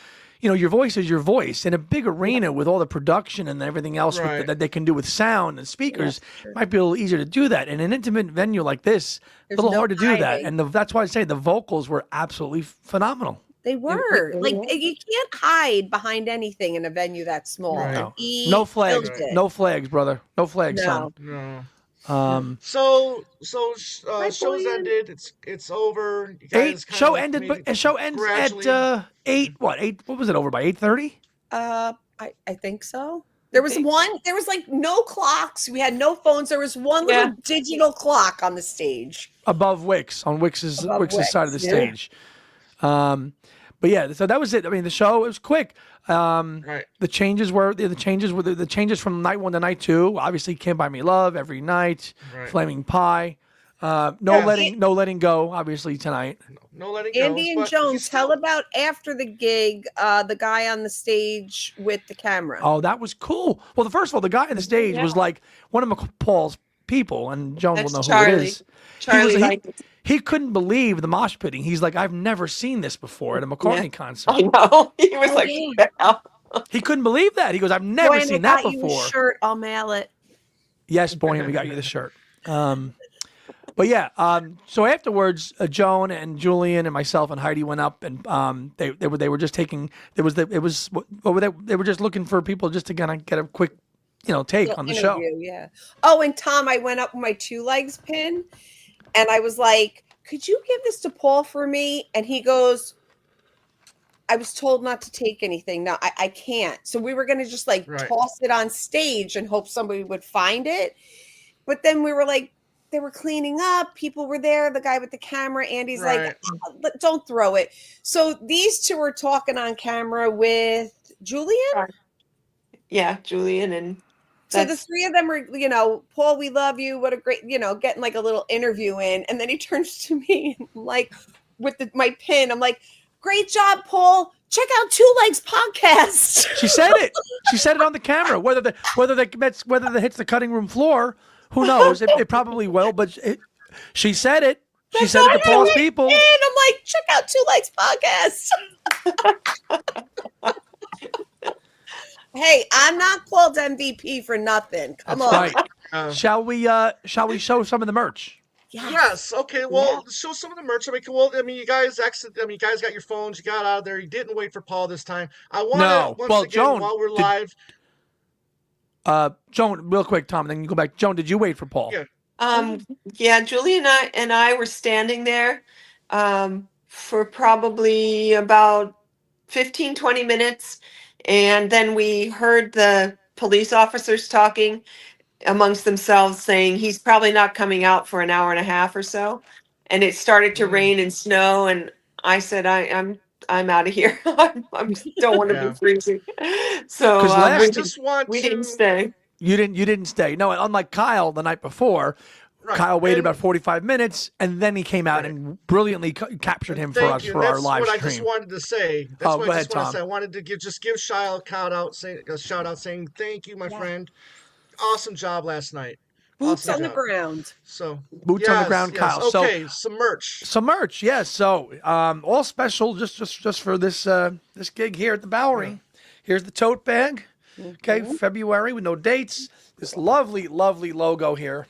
your voice is your voice. In a big arena with all the production and everything else Right. that they can do with sound and speakers, sure. it might be a little easier to do that. In an intimate venue like this, There's a little no hard to do that. hiding. And that's why I say the vocals were absolutely phenomenal. They were they like were. you can't hide behind anything in a venue that small. Right. And No, he no flags, killed it. no flags, brother, no flags, No. No. son. So Hi, shows Boyan. ended. It's over. You guys kind Show of ended, made but it show ends gradually. at 8. What 8? What was it over by 8:30? I think so. There was think one. There was like no clocks. We had no phones. There was one Yeah. little digital clock on the stage. Above Wix on Wix's Above side of the Wix, yeah. stage. But yeah, so that was it. I mean, the show was quick. Right. The changes were the changes from night 1 to night 2. Obviously, Can't Buy Me Love every night. Right. Flaming Pie. No Yeah. letting go. Obviously tonight. No letting go. Andy and but Joan, he's tell still- about after the gig, the guy on the stage with the camera. Oh, that was cool. Well, first of all, the guy on the stage Yeah. was like one of Paul's people, and Joan That's will know Charlie. who it is. Charlie he, liked it. he couldn't believe the mosh pitting. He's like, I've never seen this before at a McCartney concert. I know. He was Oh, like, yeah. "Wow." He couldn't believe that. He goes, I've never Boy, and I seen that got you a before. shirt. I'll mail it. Yes, Boyan, we got you the shirt. But yeah, so afterwards, Joan and Julian and myself and Heidi went up, and they were just taking. They were just looking for people just to kind of get a quick, take on the show. Interview, yeah. Oh, and Tom, I went up with my 2 legs pin, and I was like, "Could you give this to Paul for me?" And he goes, "I was told not to take anything. No, I can't." So we were going to just like Right. toss it on stage and hope somebody would find it. But then we were like, they were cleaning up. People were there. The guy with the camera, Andy's Right. like, "Don't throw it." So these 2 were talking on camera with Julian. Yeah, Julian and So the that's 3 of them were, Paul, we love you. What a great, getting like a little interview in. And then he turns to me and I'm like, with my pin, I'm like, "Great job, Paul. Check out Two Legs podcast." She said it. She said it on the camera. Whether that hits the cutting room floor, who knows? It probably will. But she said it. She said it to Paul's people. And I'm like, "Check out Two Legs podcast." Hey, I'm not called MVP for nothing. Come That's on. right. Uh, Shall we show some of the merch? Yes. Okay. Well, show some of the merch. You guys got your phones. You got out of there. You didn't wait for Paul this time. I want No. to Well, again, Joan, while we're live. Joan, real quick, Tom, and then you go back. Joan, did you wait for Paul? Yeah. yeah, Julie and I were standing there for probably about 15-20 minutes, and then we heard the police officers talking amongst themselves saying he's probably not coming out for an hour and a half or so, and it started to rain and snow, and I said I'm out of here. I don't want to Yeah. be freezing. So 'Cause last- I just want we to. didn't stay. You didn't stay. No, unlike Kyle the night before. Right. Kyle waited And- about 45 minutes, and then he came out and brilliantly captured him for Thank us you. for our That's live what I stream. just wanted to say. That's Oh, what go I ahead, just wanted Tom. to say. I wanted to give Shile a shout out saying thank you, my friend. Awesome job last night. Boots Awesome on the job. ground. So Boots on the ground, yes. Kyle. So- Okay, some merch. Some merch, yes. So all special just for this this gig here at the Bowery. Here's the tote bag. Okay, February with no dates. This lovely logo here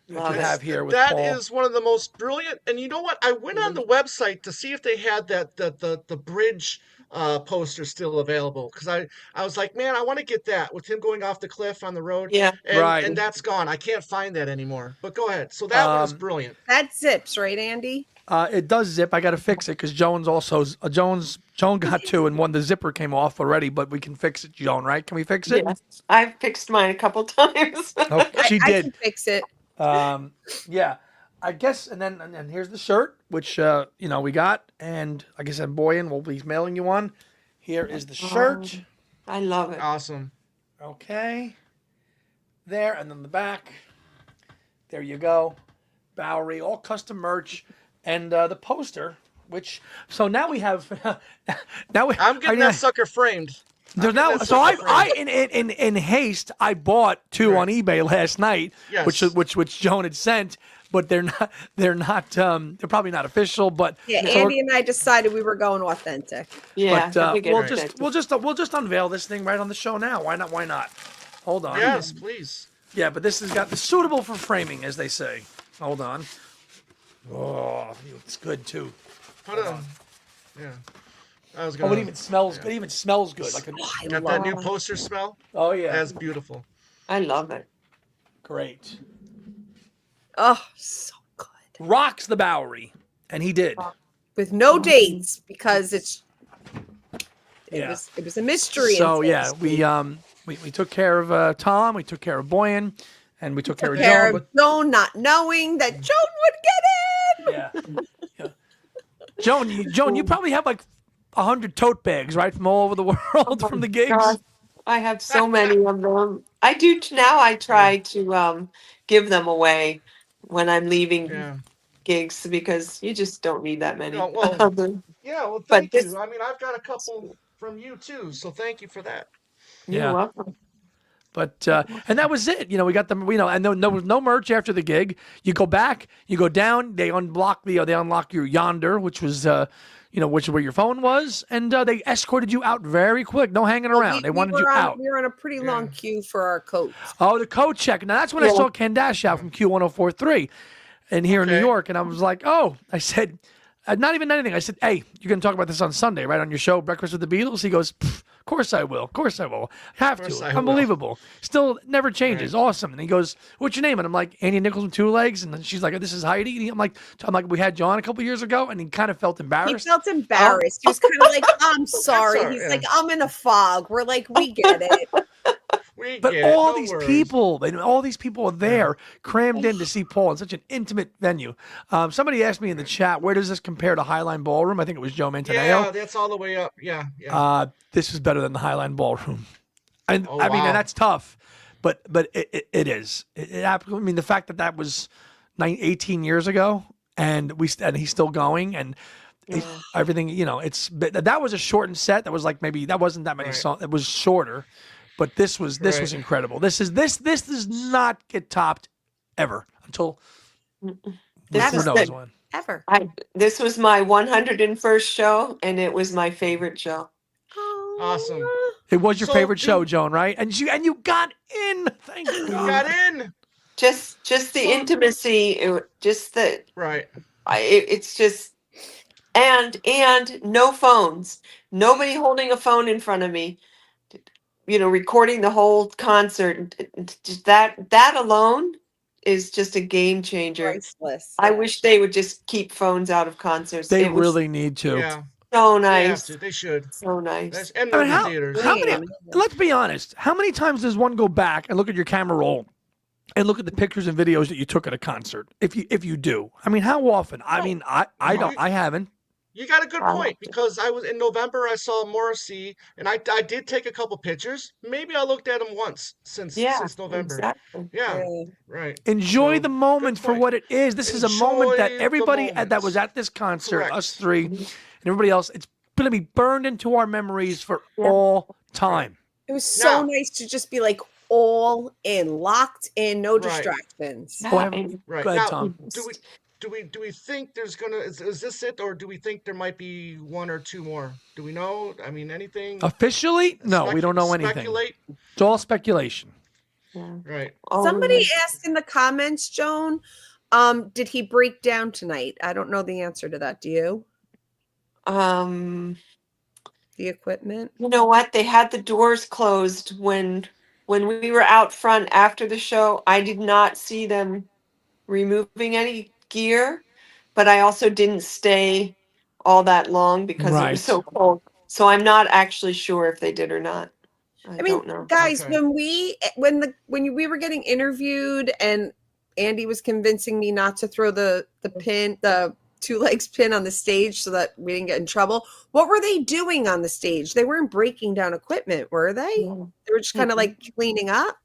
that Love you it. have here with That Paul. is one of the most brilliant. And you know what? I went on the website to see if they had the bridge poster still available, because I was like, man, I want to get that with him going off the cliff on the road. Yeah. And, Right. and that's gone. I can't find that anymore. But go ahead. So that one is brilliant. That zips, right, Andy? It does zip. I got to fix it because Joan got 2 and one the zipper came off already, but we can fix it, Joan. Right? Can we fix it? Yes, I've fixed mine a couple times. Oh, she I did. can fix it. Yeah, I guess, and then here's the shirt, which we got, and like I said, Boyan will be mailing you one. Here is the shirt. I love it. Awesome. Okay, there, and then the back. There you go, Bowery, all custom merch, and the poster. So now we have. I'm getting that sucker framed. There's now, that's so such a I frame. in haste I bought 2 on eBay last night, Yes. which Joan had sent, but they're probably not official, but Yeah, so Andy and I decided we were going authentic. Yeah, but we get we'll it. just unveil this thing right on the show now. Why not? Why not? Hold on. Yes, please. Yeah, but this has got the suitable for framing, as they say. Hold on. Oh, it's good too. Put on. Yeah. I was Oh, gonna. it even smells. It even smells good. Like I Got love that new poster smell? oh yeah, That's beautiful. I love it. great. Oh, so good. Rocks the Bowery, and he did. With no dates because it Yeah. was a mystery. So until yeah, this week. we took care of Tom, we took care of Boyan, and we took care of Care Joan. of Joan, not knowing that Joan would get in. Yeah. Joan, you probably have like 100 tote bags, right, from all over the world from the gigs. God, I have so many of them. I do now. I try to give them away when I'm leaving Yeah. gigs because you just don't need that many. No, well, of them. yeah. Well, But thank this, you. I mean, I've got a couple from you too, so thank you for that. you're Yeah. welcome. But and that was it. We got them. And no merch after the gig. You go back, you go down. They unlock your yonder, which was which is where your phone was, and they escorted you out very quick. No hanging around. They wanted you out. We were on a pretty long queue for our coats. Oh, the code check. Now that's when I saw Ken Dash out from Q1043, and here in New Okay. York, and I was like, oh, I said. Not even anything. I said, hey, you're going to talk about this on Sunday, right, on your show, Breakfast with the Beatles? He goes, of course I will. Of course I will. I have course to. I will. Unbelievable. Still never changes. Awesome. And he goes, what's your name? And I'm like, Andy Nichols with 2 legs. And then she's like, this is Heidi. And I'm like, we had John a couple years ago, and he kind of felt He embarrassed. felt embarrassed. He was kind of like, I'm sorry. all He's right, like, I'm in a fog. We're like, we get it. We But get it, all no these worries. people, all these people are there, crammed in to see Paul in such an intimate venue. Somebody asked me in the chat, where does this compare to Highline Ballroom? I think it was Joe Mantaneo. Yeah, that's all the way up. Yeah, yeah. This is better than the Highline Ballroom, and Oh, I mean, wow. and that's tough, but it is. I mean, the fact that was 18 years ago, and he's still going, and everything. That was a shortened set. That was like that wasn't that many songs. It was shorter, but this was incredible. This does not get topped ever until who knows when. Ever. This was my 101st show, and it was my favorite show. Awesome. It was your So favorite do- show, Joan, right? And you got in. Thank You God. got in. Just the intimacy, just the Right. it's just and no phones, nobody holding a phone in front of me, recording the whole concert. Just that alone is just a game changer. Priceless. I wish they would just keep phones out of concerts. They It was really need to. Yeah. so They have nice, to. They should. so nice. That's, and I mean, movie theaters. how many? Amazing. Let's be honest. How many times does one go back and look at your camera roll and look at the pictures and videos that you took at a concert? If you do, I mean, how often? I mean, I don't. I haven't. You got a good point because I was in November. I saw Morrissey, and I did take a couple pictures. Maybe I looked at him once since November. Exactly. Yeah, right. Enjoy So, the moment good for point. what it is. This is a moment that Enjoy the everybody that was moments. at this concert, Correct. us three, and everybody else, it's going to be burned into our memories for all time. It was so Now- nice to just be like all in, locked in, no Right. distractions. Oh, I haven't- Right. Go ahead, Now, Tom. do we think there's gonna is this it, or do we think there might be 1 or 2 more? Do we know? I mean, anything? Officially, no, we don't know anything. Speculate. It's all speculation. Right. Somebody asked in the comments, Joan, did he break down tonight? I don't know the answer to that. Do you? The equipment? You know what? They had the doors closed when we were out front after the show. I did not see them removing any gear, but I also didn't stay all that long because it Right. was so cold. So I'm not actually sure if they did or not. I I mean, don't know. guys, Okay. when we were getting interviewed and Andy was convincing me not to throw the pin, the 2 legs pin on the stage so that we didn't get in trouble. What were they doing on the stage? They weren't breaking down equipment, were they? Yeah. They were just kind of like cleaning up.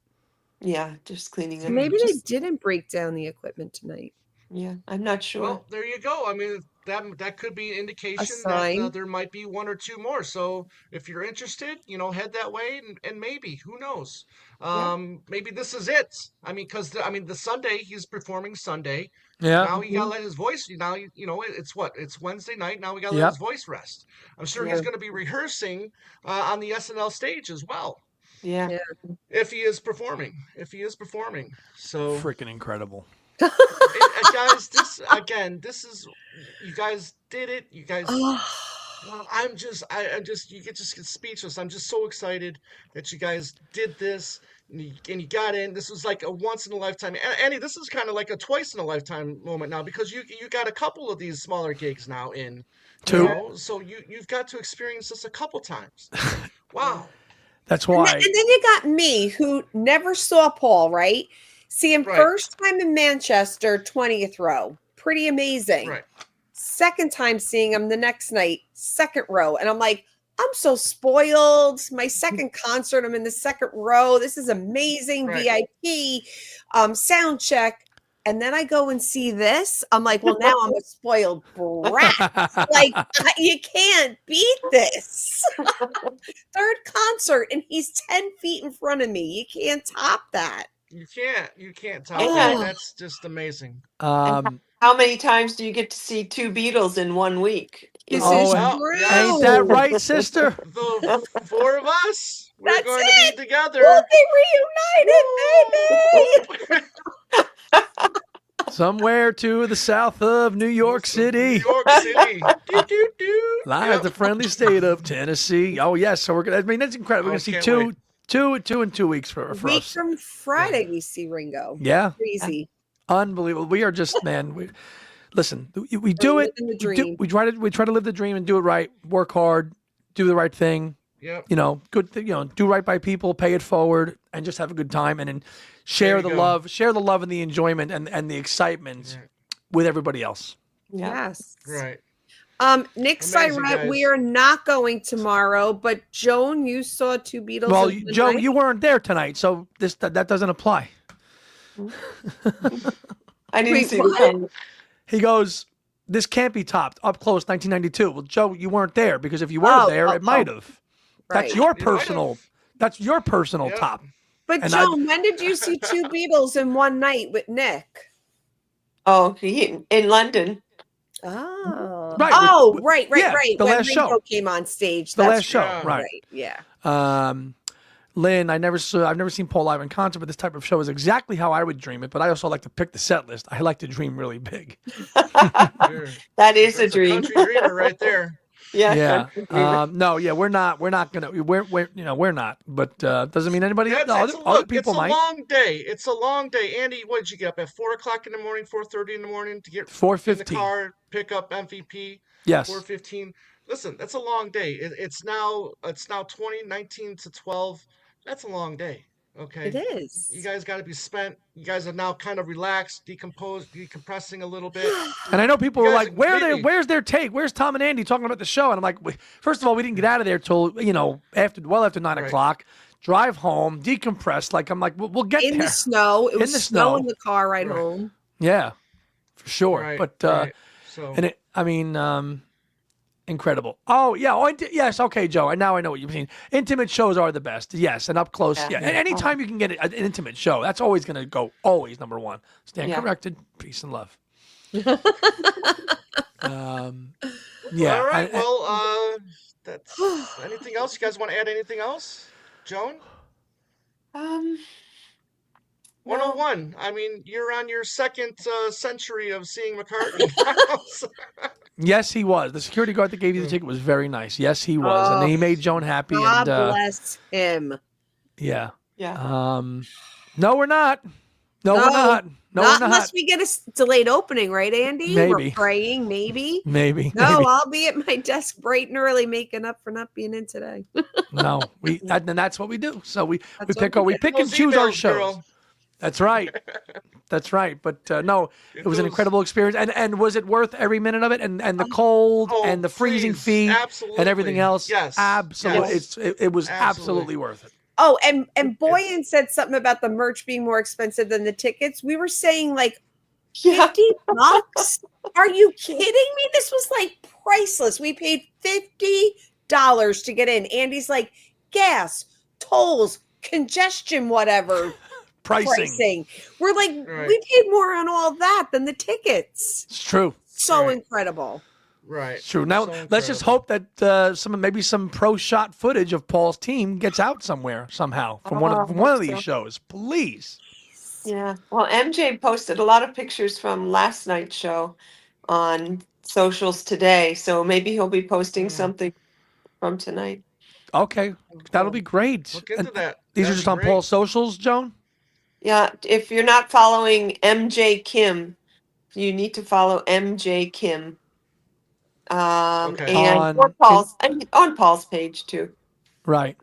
Yeah, just cleaning So up. maybe they Just- didn't break down the equipment tonight. Yeah, I'm not sure. Well, there you go. I mean, that could be an A indication that sign. there might be one or two more. So if you're interested, head that way, and maybe, who knows? Yeah. Maybe this is it. I mean, because the Sunday he's performing Sunday. Yeah. Now he gotta let his voice. Now it's what? It's Wednesday night. Now we gotta let Yep. his voice rest. I'm sure Yeah. he's going to be rehearsing on the SNL stage as well. Yeah. Yeah. If he is performing. So Freaking incredible. guys, this is, you guys did it. You guys, well, I'm just you just get speechless. I'm just so excited that you guys did this, and you got in. This was like a once in a lifetime. Annie, this is kind of like a twice in a lifetime moment now, because you got a couple of these smaller gigs now in. Two. So you've got to experience this a couple times. Wow. That's And why. then you got me, who never saw Paul, right? See him Right. first time in Manchester, 20th row. Pretty amazing. Right. Second time seeing him the next night, second row. And I'm like, I'm so spoiled. My second concert, I'm in the second row. This is amazing. Right. VIP, sound check. And then I go and see this. I'm like, well, now I'm a spoiled brat. Like, you can't beat this. Third concert, and he's 10 feet in front of me. You can't top that. You can't top Oh. that. That's just amazing. How many times do you get to see two Beatles in 1 week? This Oh, is and- true. Ain't that right, sister? The four of us, we're That's going it. to be together. We'll be reunited, baby. Somewhere to the south of New York City. New York City. Do. Lies the friendly state of Tennessee. Oh, yes. So we're going to, I mean, that's incredible. We're going to see can't two in 2 weeks for Week us. from Friday, we see Ringo. Yeah. Crazy. Unbelievable. We are just, man, listen, we do it. Living the dream. We try to live the dream and do it right. Work hard, do the right thing. Yep. Good. Do right by people, pay it forward, and just have a good time, and then share the go. love, and the enjoyment and the excitement with everybody else. Yeah. Yes. Right. Nick Amazing, Syrett, guys. we are not going tomorrow, but Joan, you saw two Beatles. Well, in the Joe, night? you weren't there tonight, so that doesn't apply. I didn't Wait, see what? the time. He goes, "This can't be topped. Up close, 1992." Well, Joe, you weren't there, because if you were there, it might have. Right. That's your It might have. personal. That's your personal Yep. top. But and Joan, when did you see two Beatles in one night with Nick? Oh, in London. Oh, Right, Oh, with- right. yeah, the when last Ringo show. came on stage. The That's last show, right. right? Yeah. Lynn, I've never seen Paul live in concert, but this type of show is exactly how I would dream it. But I also like to pick the set list. I like to dream really big. Sure. That is a That's dream. country dreamer right there. Yeah. Yeah. No. Yeah. We're not gonna. We're not. But doesn't mean anybody. That's, Other look, people it's a might. long day. It's a long day. Andy, what did you get up at 4:00 in the morning, 4:30 in the morning to get in the 4:15. car, pick up MVP? Yes. 4:15. Listen, that's a long day. It's now 2019 to 12. That's a long day. Okay. It is. You guys got to be spent. You guys are now kind of relaxed, decompressing a little bit. And I know people You were guys like, completely- "Where's their take? Where's Tom and Andy talking about the show?" And I'm like, first of all, we didn't get out of there till after 9 Right. o'clock. Drive home, decompress. Like I'm like, we'll get In there. the snow. It In was the snow snow. in the car ride Right. home. Yeah, for sure. Right, But right. So and it, I mean, incredible. Oh yeah. Oh yes. Okay, Joe. And now I know what you mean. Intimate shows are the best. Yes, and up close. Yeah. Yeah. And anytime you can get an intimate show, that's always going to go. Always number one. Stand Yeah. corrected. Peace and love. Yeah. all right. I- Well, that's anything else? You guys want to add anything else? Joan? 101. I mean, you're on your second century of seeing McCartney. Yes, he was. The security guard that gave you the ticket was very nice. Yes, he was, and he made Joan happy. God and bless him. yeah. Yeah. No, we're not. No, we're No, not. No, Not we're unless not. we get a delayed opening, right, Andy? Maybe. We're praying, maybe. Maybe. No, maybe. I'll be at my desk bright and early, making up for not being in today. No, and that's what we do. So we That's pick what we we do. pick and Those choose our emails, shows. girl. That's right. That's right. But no, it was an those- incredible experience. And was it worth every minute of it? And the cold Oh, and the freezing please. feet Absolutely. and everything else? Yes. Absolutely. Yes. It was Absolutely. absolutely worth it. Oh, and Boyan said something about the merch being more expensive than the tickets. We were saying like Yeah. $50? Are you kidding me? This was like priceless. We paid $50 to get in. Andy's like, gas, tolls, congestion, whatever. Pricing. We're like, Right. we paid more on all that than the tickets. It's true. So Right. incredible. Right. It's true. Now So let's just incredible. hope that maybe some pro shot footage of Paul's team gets out somewhere somehow from one of hope these so. shows, please. Yeah. Well, MJ posted a lot of pictures from last night's show on socials today, so maybe he'll be posting something from tonight. Okay, that'll be great. Look into that. These are That'd just be on great. Paul's socials, Joan. Yeah, if you're not following MJ Kim, you need to follow MJ Kim. Okay. And or Paul's on Paul's page too. Right.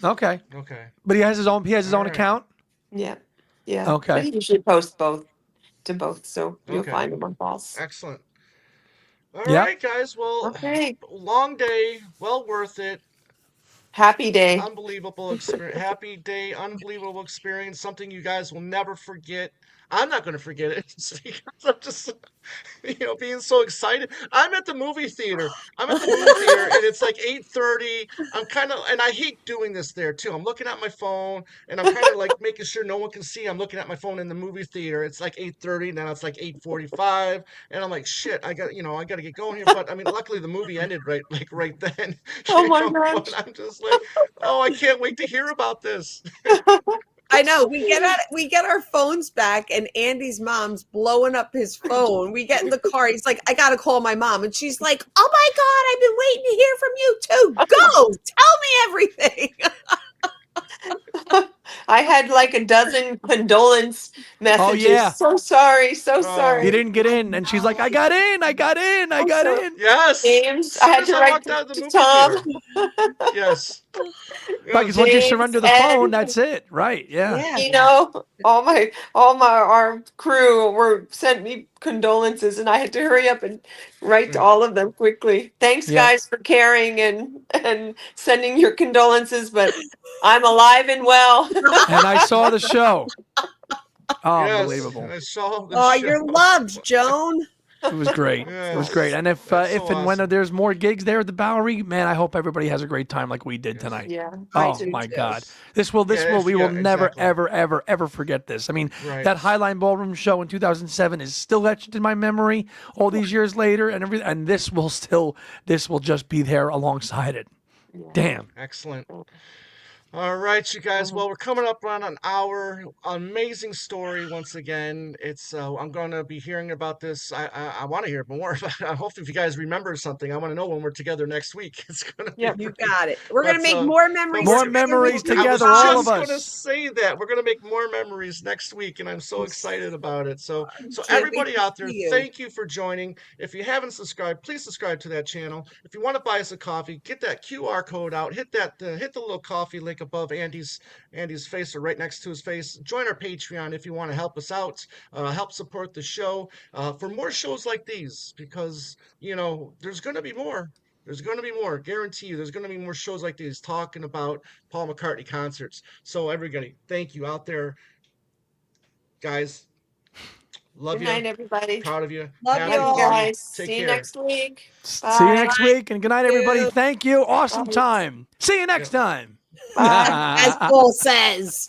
Okay. Okay. But he has his own. He has his All own right. account. Yeah. Yeah. Okay. But he usually posts to both, so you'll Okay. find him on Paul's. Excellent. All Yep. right, guys. Well, Okay. long day, well worth it. Happy day. Unbelievable experience. Happy day, unbelievable experience. Something you guys will never forget. I'm not going to forget it because I'm just, being so excited. I'm at the movie theater. And it's like 8:30. And I hate doing this there too. I'm looking at my phone, and I'm kind of like making sure no one can see. I'm looking at my phone in the movie theater. It's like 8:30. Now it's like 8:45, and I'm like, shit. I got to get going here. But I mean, luckily the movie ended right then. Oh my gosh. But I'm just like, oh, I can't wait to hear about this. I know. We get our phones back, and Andy's mom's blowing up his phone. We get in the car. He's like, I gotta call my mom, and she's like, oh my god, I've been waiting to hear from you too. Go tell me everything. I had like a dozen condolence messages. yeah. So sorry, so Oh. sorry. He didn't get in, and she's like, "I got in. I got in. I got so- in." Yes. James, As I soon had as to I write walked out of the to movie Tom. theater. Yes. Right, because once you James surrender the and- phone, that's it. Right? Yeah. You know, our crew sent me condolences, and I had to hurry up and write to all of them quickly. Thanks, Yeah. guys, for caring and sending your condolences. But I'm alive and well. And I saw the show. Oh, Yes, unbelievable. I saw the Oh, show. you're loved, Joan. It was great. It was Yes. great. And if That's if so and when awesome. there's more gigs there at the Bowery, man, I hope everybody has a great time like we did tonight. Yeah. I Oh do my too. God. We will never, ever, ever, ever forget this. I mean, Right. that Highline Ballroom show in 2007 is still etched in my memory all these years later, and everything. And this will just be there alongside it. Yeah. Damn. Excellent. All right, you guys. Well, we're coming up on an hour. Amazing story once again. It's I'm going to be hearing about this. I want to hear more. I hope if you guys remember something, I want to know when we're together next week. It's going to Yep. be You great. got it. We're gonna But, make more memories. More together memories with you together, I all was of just going to us. say that we're going to make more memories next week, and I'm so excited about it. So Can't everybody wait to out there, see you. thank you for joining. If you haven't subscribed, please subscribe to that channel. If you want to buy us a coffee, get that QR code out. Hit the little coffee link above Andy's face or right next to his face. Join our Patreon if you want to help us out, help support the show for more shows like these, because there's going to be more. There's going to be more. Guarantee you, there's going to be more shows like these talking about Paul McCartney concerts. So everybody, thank you out there, guys. Love Good you. night, everybody. Proud of you. Love Happy you Love all. you for guys. Take See you care. next week. See you next week, and good night, everybody. you. Thank you. Awesome Bye. time. See you next time. Bye. As Paul says.